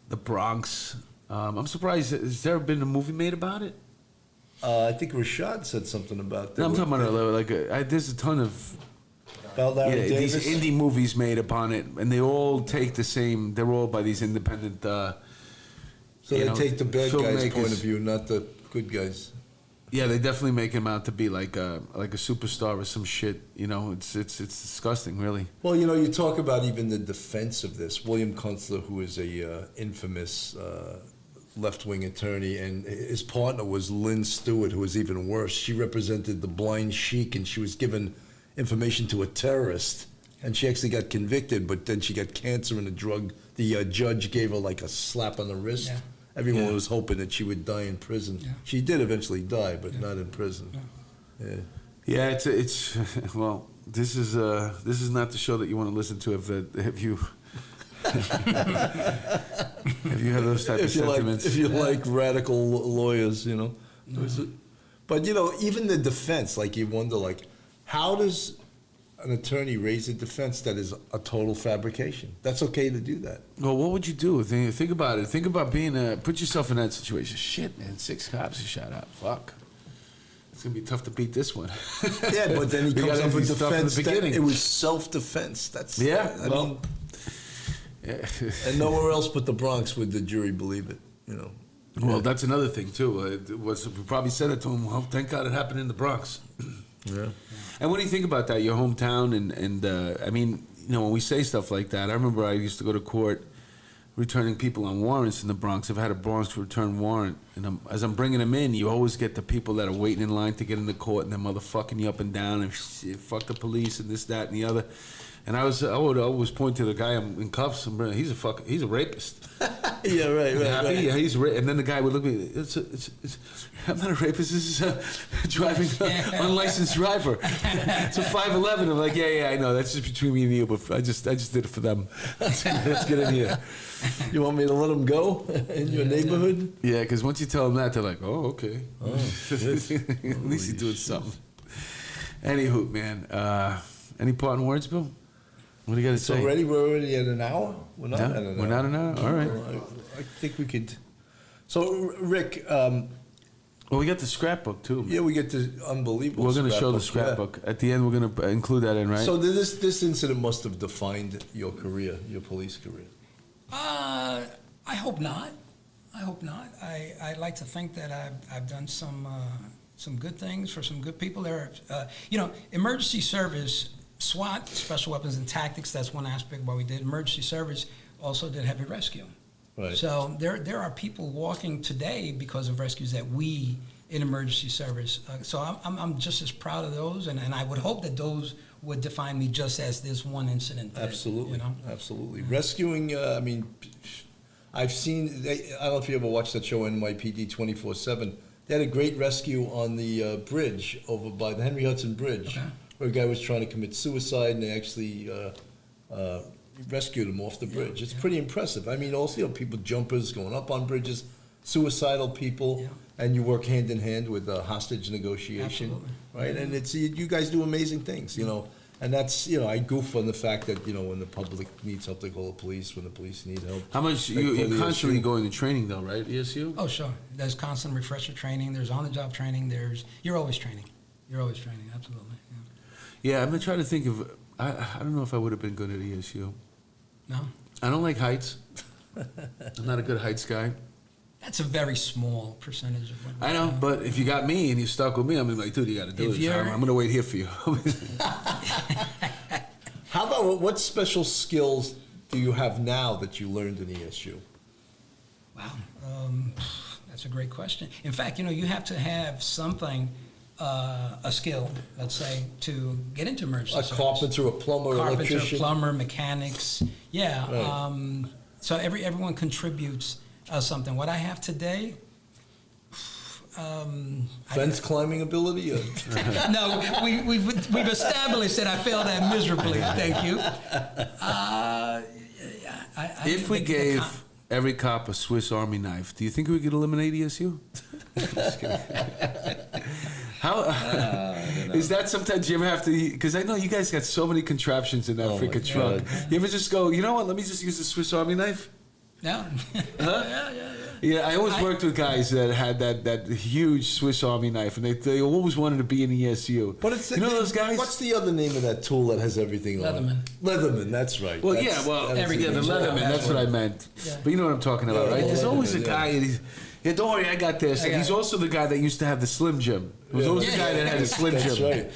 the Bronx. I'm surprised. Has there been a movie made about it?
I think Rashad said something about that.
No, I'm talking about there's a ton of
About Larry Davis.
these indie movies made upon it, and they all take the same. They're all by these independent.
So they take the bad guys'
filmmakers.
point of view, not the good guys.
Yeah, they definitely make him out to be like a superstar or some shit. It's disgusting, really.
Well, you talk about even the defense of this. William Kunstler, who is a infamous left-wing attorney, and his partner was Lynn Stewart, who was even worse. She represented the blind sheik, and she was given information to a terrorist, and she actually got convicted, but then she got cancer and the judge gave her like a slap on the wrist.
Yeah.
Everyone was hoping that she would die in prison.
Yeah.
She did eventually die, but not in prison.
Yeah.
Yeah.
Yeah, it's well. This is not the show that you want to listen to if you have those type of sentiments.
If you like radical lawyers, But even the defense, like you wonder, like how does an attorney raise a defense that is a total fabrication? That's okay to do that.
Well, what would you do? Think about it. Think about put yourself in that situation. Shit, man, 6 cops are shot out. Fuck. It's gonna be tough to beat this one.
Yeah, but then he
We
comes
gotta
up with
do stuff in the
defense that
beginning.
it was self-defense. That's
Yeah,
I
well,
mean,
yeah.
and nowhere else but the Bronx would the jury believe it.
Well, that's another thing too. We probably said it to him. Well, thank God it happened in the Bronx.
Yeah.
And what do you think about that? Your hometown, and I mean, you know, when we say stuff like that, I remember I used to go to court returning people on warrants in the Bronx. I've had a Bronx return warrant, and as I'm bringing them in, you always get the people that are waiting in line to get into court, and they're motherfucking you up and down, and fuck the police, and this, that, and the other. And I would always point to the guy in cuffs. He's a rapist.
Yeah, right.
Yeah, he's and then the guy would look at me. I'm not a rapist. This is a driving unlicensed driver. It's a 5'11". I'm like, yeah, I know. That's just between me and you. But I just did it for them. Let's get in here.
You want me to let him go in your neighborhood?
Yeah, because once you tell them that, they're like, oh, okay.
Oh,
at least you're doing something. Anywho, man. Any parting words, Bill? What do you got to say?
We're already at an hour? We're not at an hour.
We're not an hour? All right.
I think we could. So, Rick.
Well, we got the scrapbook, too.
Yeah, we get the unbelievable
We're going to show the
scrapbook.
scrapbook. At the end, we're going to include that in, right?
So this incident must have defined your career, your police career.
I hope not. I hope not. I like to think that I've done some good things for some good people. There are, emergency service, SWAT, Special Weapons and Tactics, that's one aspect why we did. Emergency service also did heavy rescue.
Right.
So there are people walking today because of rescues that we in emergency service. So I'm just as proud of those, and I would hope that those would define me just as this one incident did.
Absolutely.
You know?
Absolutely. Rescuing, I've seen, I don't know if you ever watched that show NYPD 24/7. They had a great rescue on the bridge over by the Henry Hudson Bridge.
Okay.
Where a guy was trying to commit suicide, and they actually rescued him off the bridge. It's pretty impressive. I mean, also, people, jumpers going up on bridges, suicidal people, and you work hand in hand with hostage negotiation,
Absolutely.
right? And it's you guys do amazing things, And that's, I goof on the fact that, when the public needs help, they call the police. When the police need help,
How much
they call
you're
the
constantly
ESU.
going to training, though, right? ESU?
Oh, sure. There's constant refresher training. There's on-the-job training. You're always training. You're always training. Absolutely.
Yeah, I'm trying to think of. I don't know if I would have been good at ESU.
No?
I don't like heights. I'm not a good heights guy.
That's a very small percentage of what
I know, but if you got me and you're stuck with me, I'm like, dude, you got to do
If
this.
you're-
I'm going to wait here for you.
How about what special skills do you have now that you learned in ESU?
Wow. That's a great question. In fact, you have to have something, a skill, let's say, to get into emergency
A
service.
carpenter, a plumber, electrician.
Plumber, mechanics. Yeah.
Right.
So everyone contributes something. What I have today.
Fence climbing ability?
No, we've established that I failed that miserably. Thank you.
If we gave every cop a Swiss Army knife, do you think we could eliminate ESU? Just kidding. How is that? Sometimes you ever have to, because I know you guys got so many contraptions in that freaking truck. You ever just go, you know what? Let me just use the Swiss Army knife.
No.
Huh? Yeah, I always worked with guys that had that huge Swiss Army knife, and they always wanted to be in ESU.
But it's
those guys.
What's the other name of that tool that has everything on
Leatherman.
it? Leatherman, that's right.
Well,
That's-
yeah, well,
that's
every-
the
the
name.
Leatherman. That's what I meant.
Yeah.
But you know what I'm talking about,
Yeah,
right? There's
Leatherman,
always a
yeah.
guy, and yeah, don't worry, I got this. And he's also the guy that used to have the Slim Jim. It was always the guy that had a Slim
That's
Jim.
right.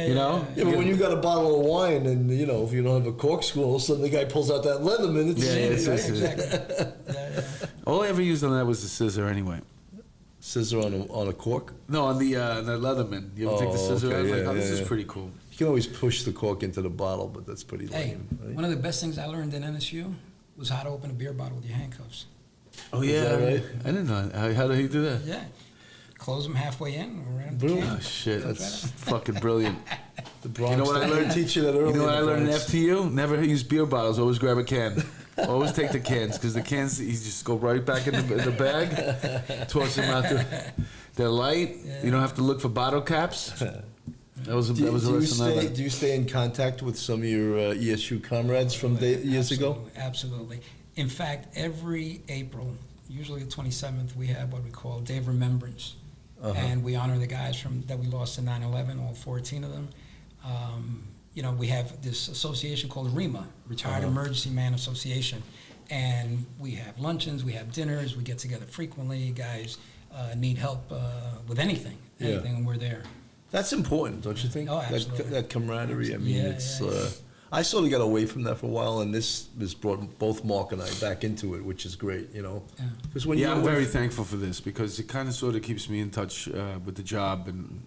You know?
Yeah, but when you got a bottle of wine and, if you don't have a corkscrew, all of a sudden the guy pulls out that Leatherman. It's
Exactly.
All I ever used on that was the scissor anyway.
Scissor on a cork.
No, on the Leatherman. You ever take the scissor
okay,
out?
yeah,
Like, this is
yeah.
pretty cool.
You can always push the cork into the bottle, but that's pretty
Hey,
lame. Right?
one of the best things I learned in NSU was how to open a beer bottle with your handcuffs.
Oh, yeah.
that right?
I didn't know. How did he do that?
Yeah. Close them halfway in. Around the
Brilliant.
can.
Oh, shit. That's fucking brilliant.
The Bronx.
You know what I learned?
Teach you that early.
You know what
in
I
the
learned in
Bronx.
FTU? Never use beer bottles. Always grab a can. Always take the cans, because the cans, you just go right back in the bag, toss them out there. They're light.
Yeah.
You don't have to look for bottle caps. That was a lesson I learned.
Do you stay in contact with some of your ESU comrades from years ago?
Absolutely. In fact, every April, usually the 27th, we have what we call Day of Remembrance. And we honor the guys that we lost in 9/11, all 14 of them. We have this association called REMA, Retired Emergency Man Association. And we have luncheons, we have dinners, we get together frequently. Guys need help with anything, and we're there.
That's important, don't you think?
Oh, absolutely.
That camaraderie. I mean,
Yeah,
it's.
yeah.
I sort of got away from that for a while, and this has brought both Mark and I back into it, which is great, you know.
Yeah.
Because when
Yeah,
you're
I'm
away
very
from-
thankful for this because it kind of sort of keeps me in touch with the job, and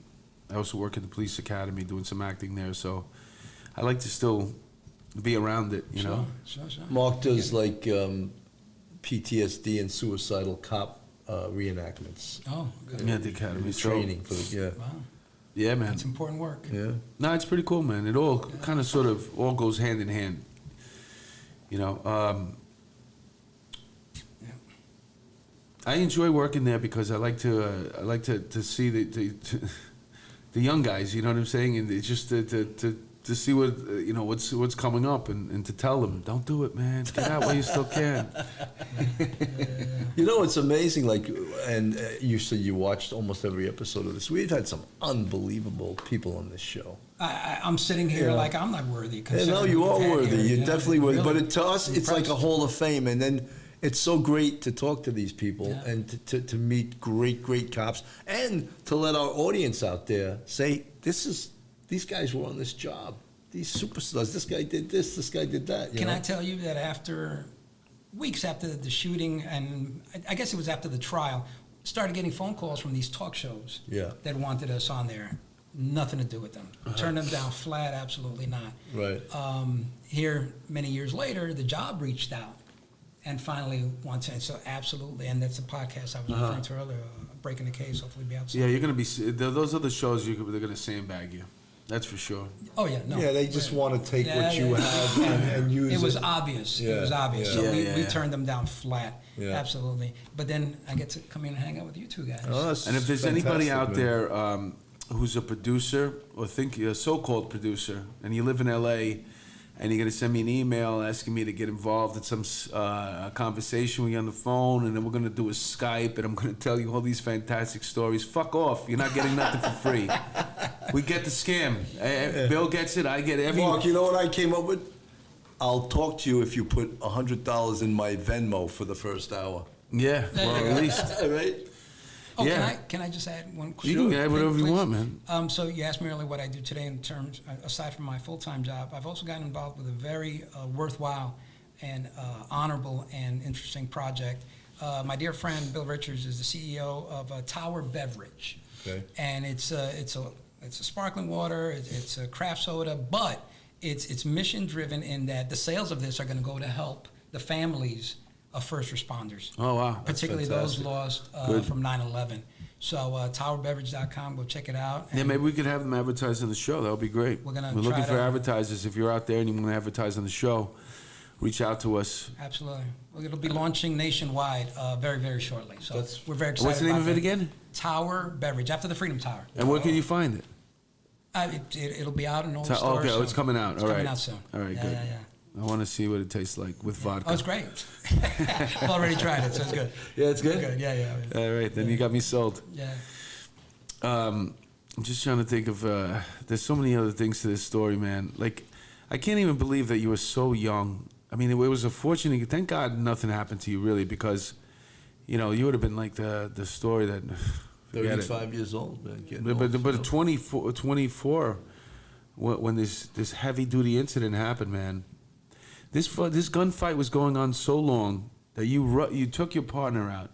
I also work at the police academy doing some acting there, so I like to still be around it, you know.
Sure.
Mark does like PTSD and suicidal cop reenactments.
Oh, good.
Yeah, at the academy. So,
Training for the
Wow,
yeah, man.
that's important work.
yeah.
No, it's pretty cool, man. It all kind of sort of all goes hand in hand, you know.
Yeah.
I enjoy working there because I like to see the young guys. You know what I'm saying? And it's just to see what you know what's coming up and to tell them, don't do it, man. Get out while you still can.
You know, it's amazing. Like, and you said you watched almost every episode of this. We've had some unbelievable people on this show.
I'm sitting here
Yeah.
like I'm not worthy.
Yeah, no,
considering
you
we've
are
had
worthy.
here,
You're
you know,
definitely worthy.
really
But to us, it's like a
impressed.
hall of fame. And then it's so great to talk to these people
Yeah.
and to meet great cops and to let our audience out there say, these guys were on this job. These superstars. This guy did this guy did that. You
Can
know?
I tell you that after weeks after the shooting, and I guess it was after the trial, started getting phone calls from these talk shows
Yeah.
that wanted us on there. Nothing to do with them. Turned them down flat, absolutely not.
Right.
Here, many years later, the job reached out and finally wanted, so absolutely, and that's the podcast I was referring to earlier, Breaking the Case, hopefully be out soon.
Yeah, you're gonna be. Those other shows, they're gonna sandbag you. That's for sure.
Oh, yeah, no.
Yeah, they just want to take
Yeah,
what you
yeah.
have and use it.
It was obvious. It was
Yeah,
obvious.
yeah.
So
Yeah,
we
yeah.
turned them down flat.
Yeah.
Absolutely. But then I get to come in and hang out with you two guys.
Oh, that's
And if there's anybody
fantastic,
out
man.
there who's a producer or think a so-called producer, and you live in LA, and you're gonna send me an email asking me to get involved in some conversation with you on the phone, and then we're gonna do a Skype, and I'm gonna tell you all these fantastic stories. Fuck off! You're not getting nothing for free. We get the scam. Bill gets it. I get it.
Mark, you know what I came up with? I'll talk to you if you put $100 in my Venmo for the first hour.
Yeah. Well, at least
Right?
Oh,
Yeah.
can I just add one quick
you can
thing,
add whatever you
please?
want, man.
So you asked me earlier what I do today in terms, aside from my full-time job, I've also gotten involved with a very worthwhile and honorable and interesting project. My dear friend Bill Richards is the CEO of Tower Beverage.
Okay.
And it's a sparkling water, it's a craft soda, but it's mission driven in that the sales of this are going to go to help the families of first responders.
Oh wow.
Particularly those
fantastic.
lost
Good.
from 9/11. So towerbeverage.com, go check it out.
Yeah,
And
maybe we could have them advertise on the show. That would be great.
We're gonna
looking
try
for
to-
advertisers. If you're out there and you want to advertise on the show, reach out to us.
Absolutely. Well, it'll be launching nationwide very, very shortly. So
That's-
we're very excited.
What's the name
about
of it
that.
again?
Tower Beverage, after the Freedom Tower.
And where can you find it?
It'll be out in all the stores.
Okay, oh,
soon.
it's coming out.
It's
All
coming
right.
out soon.
All right,
yeah,
good.
Yeah,
I want to see what it tastes like with vodka.
Oh, it's great. I've already tried it, so it's good.
Yeah, it's good?
Good. Yeah.
All right, then you got me sold.
Yeah.
I'm just trying to think of. There's so many other things to this story, man. Like, I can't even believe that you were so young. I mean, it was a fortunate. Thank God nothing happened to you, really, because, you know, you would have been like the story that. Forget it.
35 years old, man. Getting
But
old,
at 24, when this heavy duty incident happened, man, this gunfight was going on so long that you took your partner out,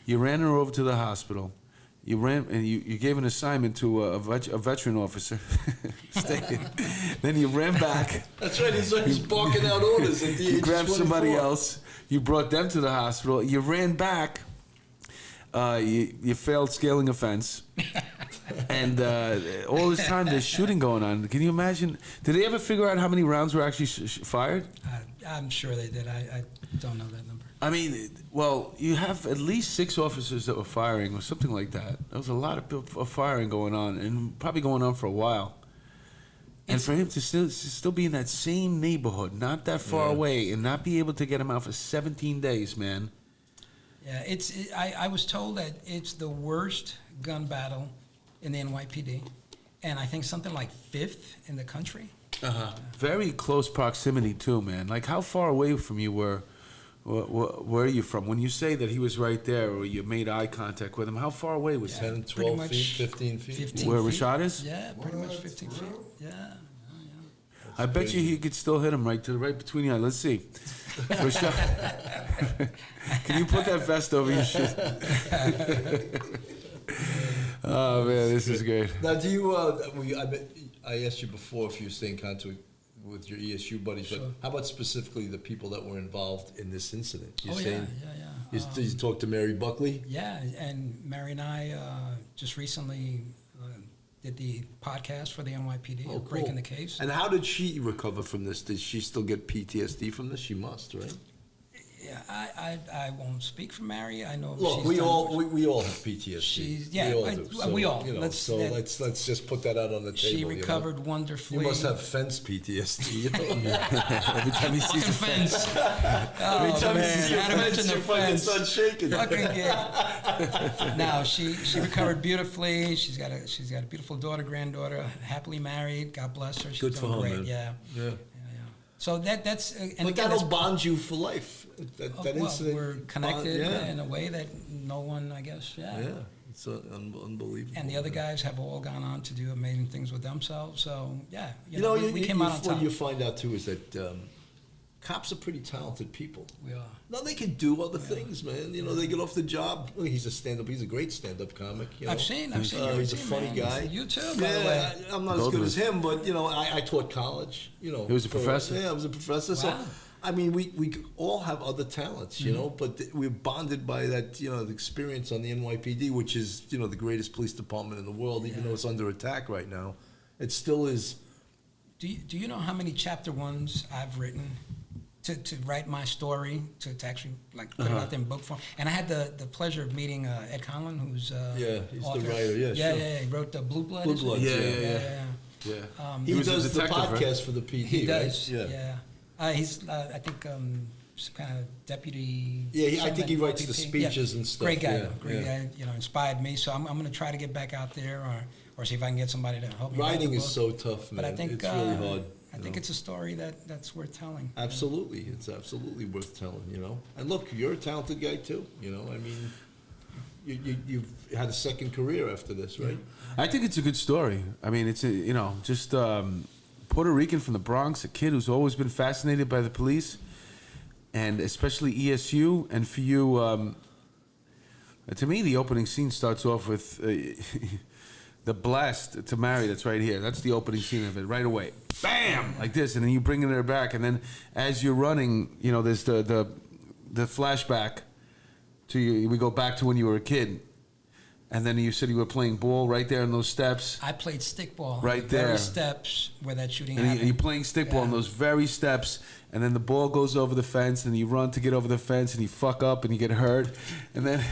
you ran her over to the hospital, you gave an assignment to a veteran officer, then you ran back.
That's right. He's barking out orders at the age
You
of
grabbed
24.
somebody else, you brought them to the hospital, you ran back. You failed scaling a fence, and all this time there's shooting going on. Can you imagine? Did they ever figure out how many rounds were actually fired?
I'm sure they did. I don't know that number.
I mean, well, you have at least 6 officers that were firing, or something like that. There was a lot of firing going on, and probably going on for a while. And for him to still be in that same neighborhood, not that far away, and not be able to get him out for 17 days, man.
Yeah, I was told that it's the worst gun battle in the NYPD, and I think something like 5th in the country.
Very close proximity too, man. Like, how far away from you were Where are you from? When you say that he was right there, or you made eye contact with him, how far away was he?
10,
pretty
12
much
feet, 15 feet?
15
Where
feet.
Rashad is?
Yeah, pretty much 15 feet. Yeah.
I bet you he could still hit him right between your eyes. Let's see. Rashad, can you put that vest over your shit? Oh man, this is great.
Now, do you? I asked you before if you stay in contact with your ESU buddies, but how about specifically the people that were involved in this incident?
Yeah.
Did you talk to Mary Buckley?
Yeah, and Mary and I just recently did the podcast for the NYPD,
Cool.
Breaking the Case.
And how did she recover from this? Did she still get PTSD from this? She must, right?
Yeah, I won't speak for Mary. I know.
Look,
she's
we
done-
all have PTSD.
Yeah,
we all do. So,
we all.
You know,
Let's-
let's just put that out on the table.
She recovered wonderfully.
You must have fence PTSD. You know?
Every time he sees
Fucking
a fence.
fence. Oh,
Every time you
man.
see a
Had to
fence,
mention the
your fucking
fence.
starts shaking.
Fucking gay. No, she recovered beautifully. She's got a beautiful daughter, granddaughter, happily married. God bless her. She's
Good for
doing
her,
great.
man.
Yeah. So that's and
But
again,
that'll bond you for life. That
well,
incident.
we're connected
yeah.
in a way that no one, I guess.
Yeah, it's unbelievable.
And the other guys have all gone on to do amazing things with themselves. So yeah, we
you,
came out on top.
what you find out too is that cops are pretty talented people.
We are.
No, they can do other things, man. You know, they get off the job. Well, he's a great stand-up comic. You know?
I've seen.
He's a
routine,
funny
man.
guy.
You too, by the way.
I'm not as good as him, but you know, I taught college. You know,
He was a professor?
Yeah, I was a professor.
Wow.
So, I mean, we all have other talents, you know, but we're bonded by that, you know, the experience on the NYPD, which is, you know, the greatest police department in the world, even though it's under attack right now. It still is.
Do you know how many chapter ones I've written to write my story, to actually like put it out there in book form? And I had the pleasure of meeting Ed Conlon, who's
he's
author.
the writer. Yeah, sure.
Yeah. He wrote Blue Blood.
Blue
is it?
Blood,
Yeah.
He
was a
does the
detective, right?
podcast for the PD,
He
right?
does. Yeah. He's I think some kind of deputy.
Yeah, I think he writes the
VP.
speeches and stuff.
Great guy.
Yeah,
Great guy. You know, inspired me. So I'm going to try to get back out there, or see if I can get somebody to help me. write
Writing
the
is
book.
so tough, man.
But I think
it's really hard.
I think it's a story that's worth telling.
Absolutely, it's absolutely worth telling. You know, and look, you're a talented guy too. You know, I mean, you've had a second career after this, right?
I think it's a good story. I mean, it's just Puerto Rican from the Bronx, a kid who's always been fascinated by the police, and especially ESU. And for you, to me, the opening scene starts off with the blast to Mary that's right here. That's the opening scene of it right away. Bam! Like this, and then you bring her back, and then as you're running, you know, there's the flashback to you. We go back to when you were a kid. And then you said you were playing ball right there on those steps.
I played stickball.
Right
on the very
there.
steps where that shooting
And
happened.
you're playing stickball on those very steps, and then the ball goes over the fence, and you run to get over the fence, and you fuck up, and you get hurt, and then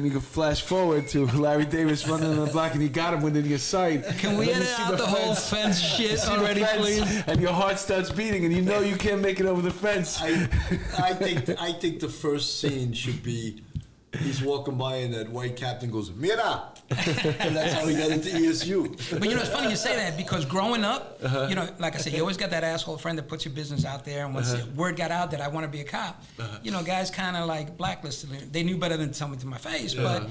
you can flash forward to Larry Davis running on the block, and you got him within your sight.
Can we
And then
edit
you see
out the whole fence shit
You see the
already,
fence,
please?
and your heart starts beating, and you know you can't make it over the fence.
I think the first scene should be he's walking by and that white captain goes, "Mira," and that's how he got into ESU.
But you know, it's funny you say that because growing up, you know, like I said, you always got that asshole friend that puts your business out there. And once the word got out that I want to be a cop, you know, guys kind of like blacklisted me. They knew better than to tell me to my face, but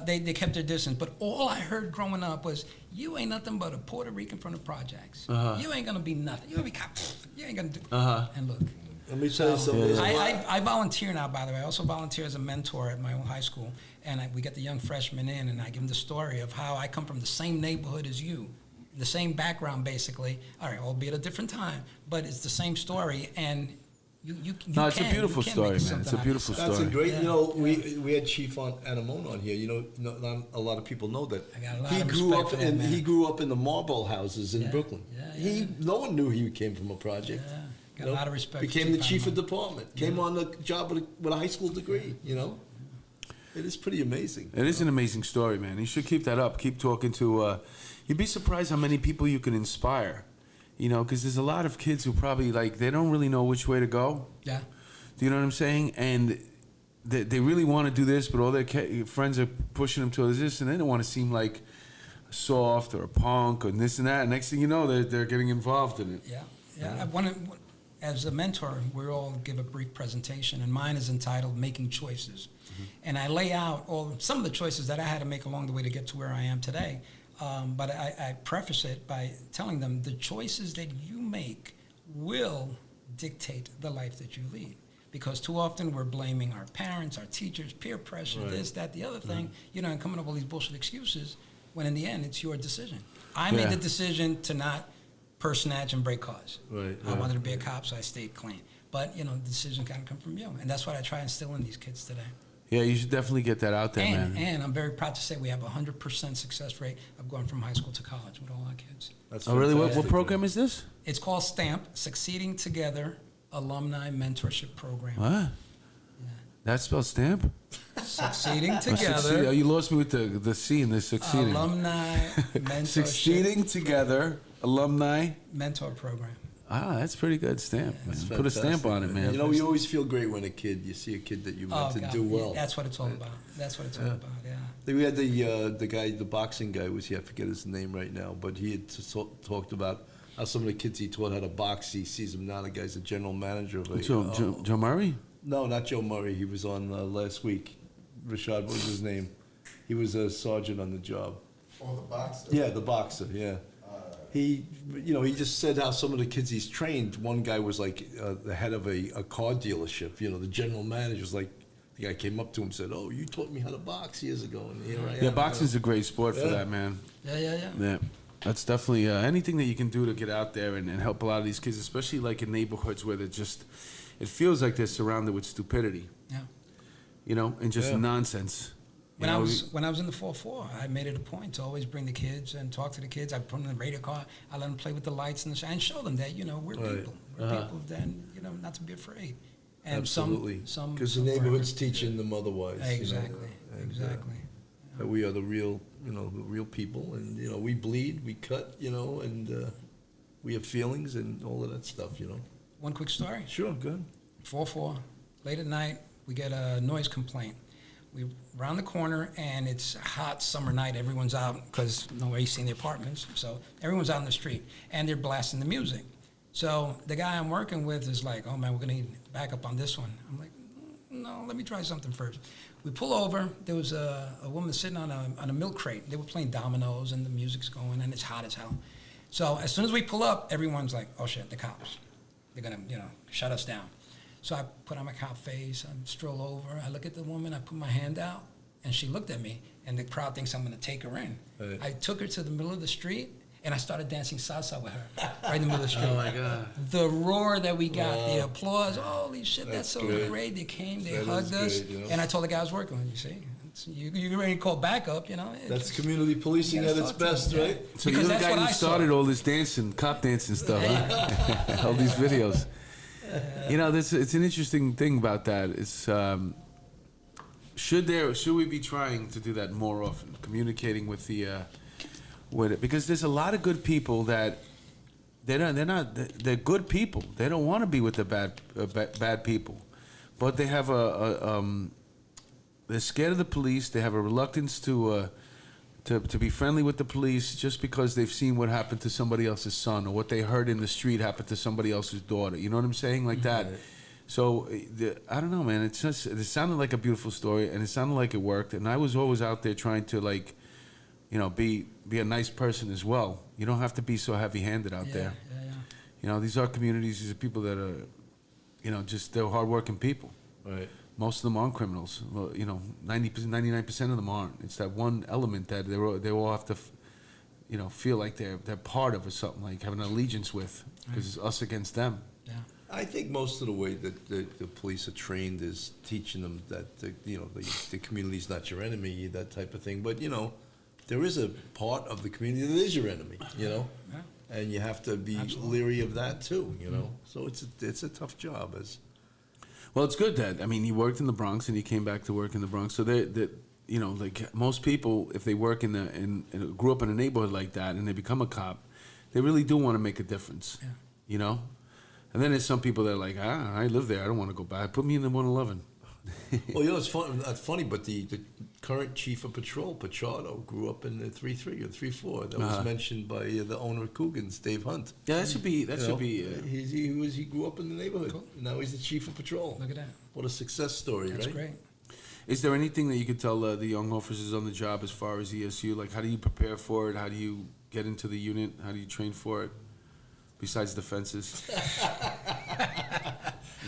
they kept their distance. But all I heard growing up was, "You ain't nothing but a Puerto Rican from the projects. You ain't gonna be nothing. You gonna be a cop. You ain't gonna do." And look.
Let me tell you something.
I volunteer now, by the way. I also volunteer as a mentor at my own high school. And we get the young freshmen in, and I give them the story of how I come from the same neighborhood as you, the same background, basically. All right, albeit a different time, but it's the same story. And you
No, it's a beautiful story, man. It's a beautiful story.
That's a great.
Yeah.
You know, we had Chief Anamona on here. You know, not a lot of people know that
I got a lot
he
of
grew
respect
up
for that
in
man.
he grew up in the Marble houses in
Yeah,
Brooklyn.
yeah.
No one knew he came from a project.
Yeah, got
You
a
know,
lot of respect. for
Became the chief of
Anamona.
department. Came on the job with a high school degree. You know, it is pretty amazing.
It is an amazing story, man. You should keep that up. Keep talking to. You'd be surprised how many people you can inspire. You know, because there's a lot of kids who probably they don't really know which way to go.
Yeah.
Do you know what I'm saying? And they really want to do this, but all their friends are pushing them towards this, and they don't want to seem like soft or a punk or this and that. And next thing you know, they're getting involved in it.
Yeah.
Uh-huh.
I want to. as a mentor, we all give a brief presentation, and mine is entitled Making Choices. And I lay out some of the choices that I had to make along the way to get to where I am today. But I preface it by telling them the choices that you make will dictate the life that you lead. Because too often we're blaming our parents, our teachers, peer pressure, this, that, the other thing, and coming up with these bullshit excuses, when in the end, it's your decision. I made the decision to not purse snatch and break cars.
Right,
I wanted to be a cop, so I stayed clean. But, the decision kind of come from you. And that's what I try and instill in these kids today.
Yeah, you should definitely get that out there, man.
And I'm very proud to say we have a 100% success rate of going from high school to college with all our kids.
That's
Oh, really? What
fantastic,
program is this?
It's called STAMP, Succeeding Together Alumni Mentorship Program.
What? That spelled stamp?
Succeeding
Oh,
Together
you lost me with the C in the succeeding.
Alumni Mentorship
Succeeding Together Alumni.
Mentor Program.
Ah, that's pretty good stamp, man.
That's
Put a stamp
fantastic,
on it, man.
You always feel great when you see a kid that you meant to do well.
Yeah, that's what it's all about. That's what it's all about, yeah.
We had the guy, the boxing guy was here. I forget his name right now, but he had talked about how some of the kids he taught how to box. He sees him now. The guy's the general manager of a.
Joe Murray?
No, not Joe Murray. He was on last week. Rashad, what was his name? He was a sergeant on the job.
Oh, the boxer?
Yeah, the boxer. Yeah. He just said how some of the kids he's trained. One guy was like the head of a car dealership. The general manager was like. The guy came up to him and said, "Oh, you taught me how to box years ago, and here I am."
Yeah, boxing's a great sport for that, man.
Yeah.
That's definitely anything that you can do to get out there and help a lot of these kids, especially like in neighborhoods where it feels like they're surrounded with stupidity.
Yeah.
And just nonsense.
When I was in the 4-4, I made it a point to always bring the kids and talk to the kids. I put them in the radio car. I let them play with the lights and show them that we're people. We're people. Then not to be afraid. And
absolutely,
some
because the neighborhood's teaching them otherwise.
Exactly.
That we are the real, the real people, and we bleed, we cut, and we have feelings and all of that stuff.
One quick story.
Sure, good.
4-4, late at night, we get a noise complaint. We round the corner, and it's a hot summer night. Everyone's out because nobody's seen the apartments, so everyone's out in the street, and they're blasting the music. So the guy I'm working with is like, "Oh man, we're gonna need backup on this one." I'm like, "No, let me try something first." We pull over. There was a woman sitting on a milk crate. They were playing dominoes, and the music's going, and it's hot as hell. So as soon as we pull up, everyone's like, "Oh shit, the cops! They're gonna shut us down." So I put on my cop face. I stroll over. I look at the woman. I put my hand out, and she looked at me. And the crowd thinks I'm gonna take her in.
Right.
I took her to the middle of the street. And I started dancing salsa with her right in the middle of the street.
Oh, my God.
The roar that we got, the applause, holy shit, that's so
great.
great. They came, they
That
hugged
is
us.
great,
And I told the guy I was working with, you see. You ready to call backup,
That's community policing
You
at
gotta
its
talk to
best,
them, yeah.
right?
So
Because
you're the
that's
guy
what
who
I saw.
started all this dancing, cop dancing stuff, huh? All these videos. It's an interesting thing about that. It's should we be trying to do that more often, communicating with because there's a lot of good people that they're good people. They don't want to be with the bad people, but they have they're scared of the police. They have a reluctance to be friendly with the police just because they've seen what happened to somebody else's son or what they heard in the street happen to somebody else's daughter. You know what I'm saying? Like that. So I don't know, man. It sounded like a beautiful story, and it sounded like it worked. And I was always out there trying to be a nice person as well. You don't have to be so heavy-handed out there. These are communities. These are people that are, they're hardworking people.
Right.
Most of them aren't criminals. Well, 99% of them aren't. It's that one element that they all have to, feel like they're part of or something, like having an allegiance with, because it's us against them.
Yeah.
I think most of the way that the police are trained is teaching them that the community's not your enemy, that type of thing. But there is a part of the community that is your enemy. And you have to be leery of that too. So it's a tough job.
Well, it's good that he worked in the Bronx and he came back to work in the Bronx. So like most people, if they work grew up in a neighborhood like that and they become a cop, they really do want to make a difference.
Yeah.
And then there's some people that are like, I live there. I don't want to go back. Put me in the 111.
Well, it's funny. Not funny, but the current chief of patrol, Pachardo, grew up in the 3-3 or 3-4. That was mentioned by the owner of Coogan's, Dave Hunt.
Yeah, that should be.
He grew up in the neighborhood.
Cool.
Now he's the chief of patrol.
Look at that.
What a success story,
That's
right?
great.
Is there anything that you could tell the young officers on the job as far as ESU? Like, how do you prepare for it? How do you get into the unit? How do you train for it? Besides defenses.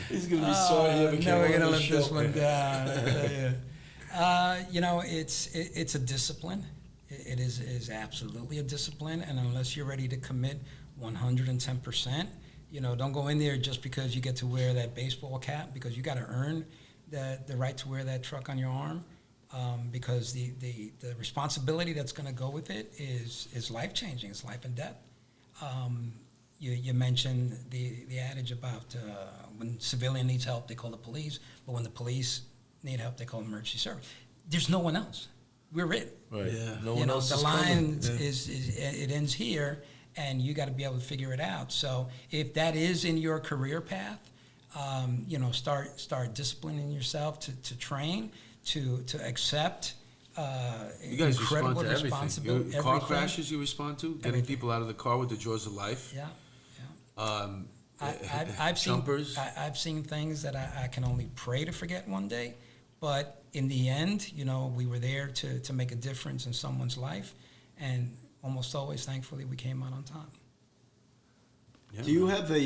He's going to be sorry he ever came
Never
on
gonna
the
let
show.
this one down. I tell you. It's a discipline. It is absolutely a discipline, and unless you're ready to commit 110%, don't go in there just because you get to wear that baseball cap, because you got to earn the right to wear that truck on your arm, because the responsibility that's going to go with it is life changing. It's life and death. You mentioned the adage about when civilian needs help, they call the police, but when the police need help, they call emergency service. There's no one else. We're it.
Right.
Yeah.
No one else
the
is
line
coming. Yeah.
it ends here, and you got to be able to figure it out. So if that is in your career path, start disciplining yourself to train, to accept.
You guys
incredible
respond to
responsibility.
everything. Car crashes you respond to? Getting
Everything.
people out of the car with the jaws of life?
Yeah. I've
jumpers?
I've seen things that I can only pray to forget one day, but in the end, we were there to make a difference in someone's life, and almost always, thankfully, we came out on top.
Yeah.
Do you have I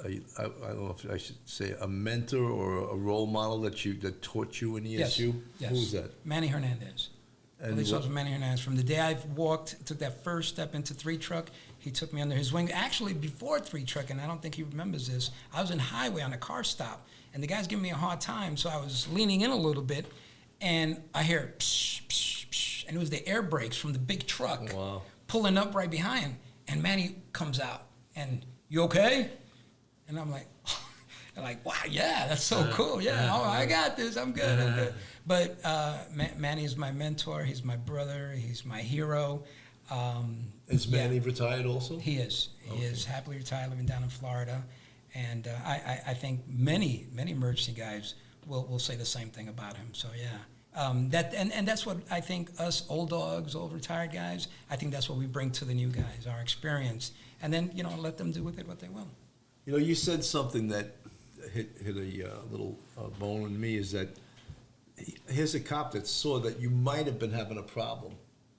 don't know if I should say a mentor or a role model that taught you in ESU?
Yes.
Who's that?
Manny Hernandez.
And
Police
what-
officer Manny Hernandez. From the day I took that first step into 3 truck, he took me under his wing. Actually, before 3 truck, and I don't think he remembers this, I was in highway on a car stop, and the guy's giving me a hard time, so I was leaning in a little bit, and I hear psh, psh, psh, and it was the air brakes from the big truck pulling up right behind, and Manny comes out, and, "You okay?" And I'm like, wow, yeah, that's so cool. Yeah, I got this. I'm good. I'm good. But Manny is my mentor. He's my brother. He's my hero.
Is Manny retired also?
He is. He is happily retired, living down in Florida. And I think many emergency guys will say the same thing about him. So, yeah. That's what I think us old dogs, old retired guys, I think that's what we bring to the new guys, our experience. And then, let them do with it what they will.
You said something that hit a little bone in me, is that here's a cop that saw that you might have been having a problem,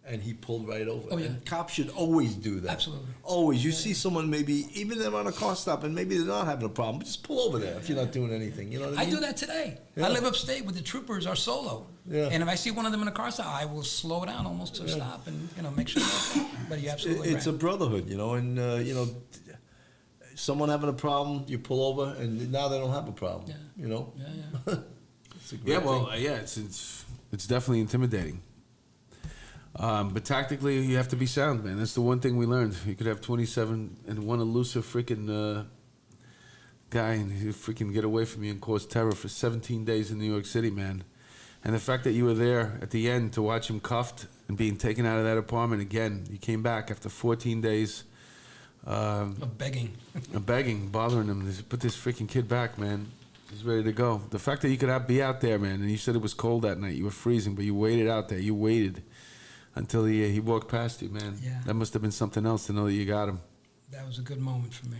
and he pulled right over.
Oh, yeah.
And cops should always do that.
Absolutely.
Always. You see someone, maybe even they're on a car stop, and maybe they're not having a problem, just pull over there if you're not doing anything. You know what I
I
mean?
do that today.
Yeah.
I live upstate with the troopers, our solo.
Yeah.
And if I see one of them in a car stop, I will slow down almost to a stop and make sure they're okay. But you're absolutely
It's a
right.
brotherhood, and someone having a problem, you pull over, and now they don't have a problem.
Yeah. Yeah.
It's a great thing.
It's definitely intimidating. But tactically, you have to be sound, man. That's the one thing we learned. You could have 27 and one elusive freaking guy, and he'd freaking get away from you and cause terror for 17 days in New York City, man. And the fact that you were there at the end to watch him cuffed and being taken out of that apartment again, you came back after 14 days.
Of begging.
Begging, bothering him. Put this freaking kid back, man. He's ready to go. The fact that you could be out there, man, and you said it was cold that night. You were freezing, but you waited out there. You waited until he walked past you, man.
Yeah.
That must have been something else to know that you got him.
That was a good moment for me.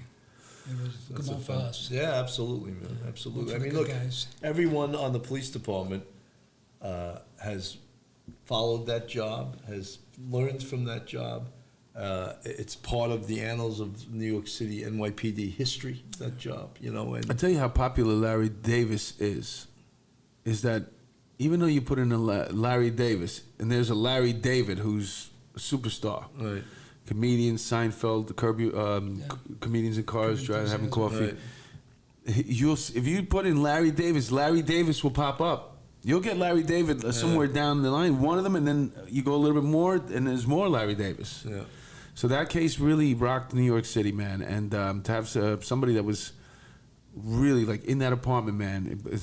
It was a good moment for us.
Yeah, absolutely, man. Absolutely.
For
I
the
mean,
good
look,
guys.
everyone on the police department has followed that job, has learned from that job. It's part of the annals of New York City NYPD history, that job, And
I'll tell you how popular Larry Davis is that even though you put in a Larry Davis, and there's a Larry David who's a superstar.
Right.
Comedians, Seinfeld, comedians in cars, driving, having coffee.
Right.
If you put in Larry Davis will pop up. You'll get Larry David somewhere down the line, one of them, and then you go a little bit more, and there's more Larry Davis.
Yeah.
So that case really rocked New York City, man. And to have somebody that was really like in that apartment, man, it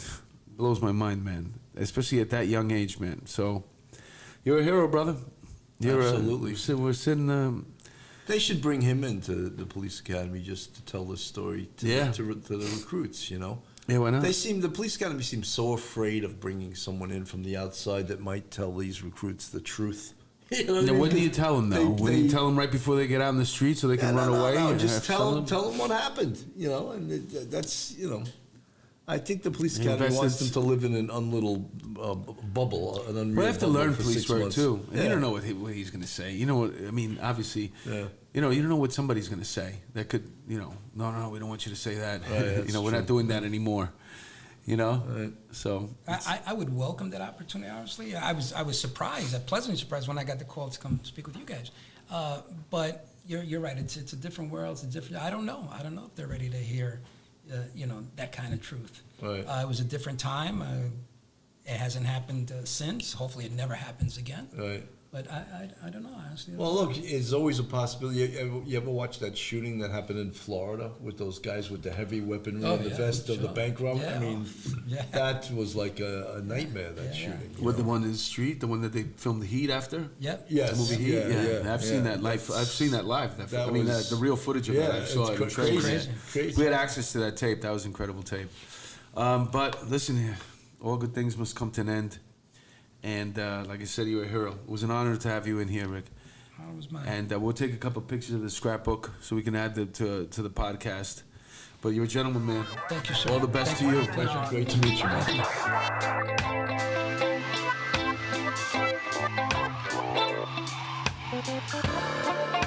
blows my mind, man. Especially at that young age, man. So you're a hero, brother.
Absolutely.
We're sitting.
They should bring him into the police academy just to tell this story to the recruits,
Yeah, Yeah, why not?
The police academy seems so afraid of bringing someone in from the outside that might tell these recruits the truth. You know what I
Now,
mean?
when do you tell them, though? When do you tell them right before they get out in the street so they can run away?
No,
and
just
have
tell
some-
them what happened, you know, and that's, you know. I think the police academy
Invest
wants
in-
them to live in an unlittle bubble, an unreal
Well, they have to
bubble
learn
for
police
6
work
months.
too, and
Yeah.
you don't know what he's going to say. You know what I mean? Obviously,
Yeah.
you don't know what somebody's going to say. That could, no, we don't want you to say that.
Right, that's
we're not
true.
doing that anymore.
Right.
So
I would welcome that opportunity. Honestly, I was surprised, pleasantly surprised when I got the call to come speak with you guys. But you're right. It's a different world. It's a different. I don't know if they're ready to hear, that kind of truth.
Right.
It was a different time. It hasn't happened since. Hopefully, it never happens again.
Right.
But I don't know. Honestly.
Well, look, it's always a possibility. You ever watch that shooting that happened in Florida with those guys with the heavy weaponry
Oh,
and the
yeah,
vest of the
sure.
bank robber?
Yeah,
I mean,
yeah.
that was like a nightmare, that
Yeah, yeah.
shooting. you
with the
know?
one in the street, the one that they filmed the Heat after.
Yep.
Yes.
The movie Heat.
Yeah,
I've seen that live. I've seen that live.
That was-
the real footage of that. I saw it.
it's
in trailers.
crazy.
We had access to that tape. That was incredible tape. But listen here, all good things must come to an end. And like I said, you're a hero. It was an honor to have you in here, Rick.
That was mine.
And we'll take a couple pictures of the scrapbook so we can add them to the podcast. But you're a gentleman, man.
Thank you, sir.
All the best
Thank
to
you.
you.
Pleasure.
Great to meet you, man.
Thank you.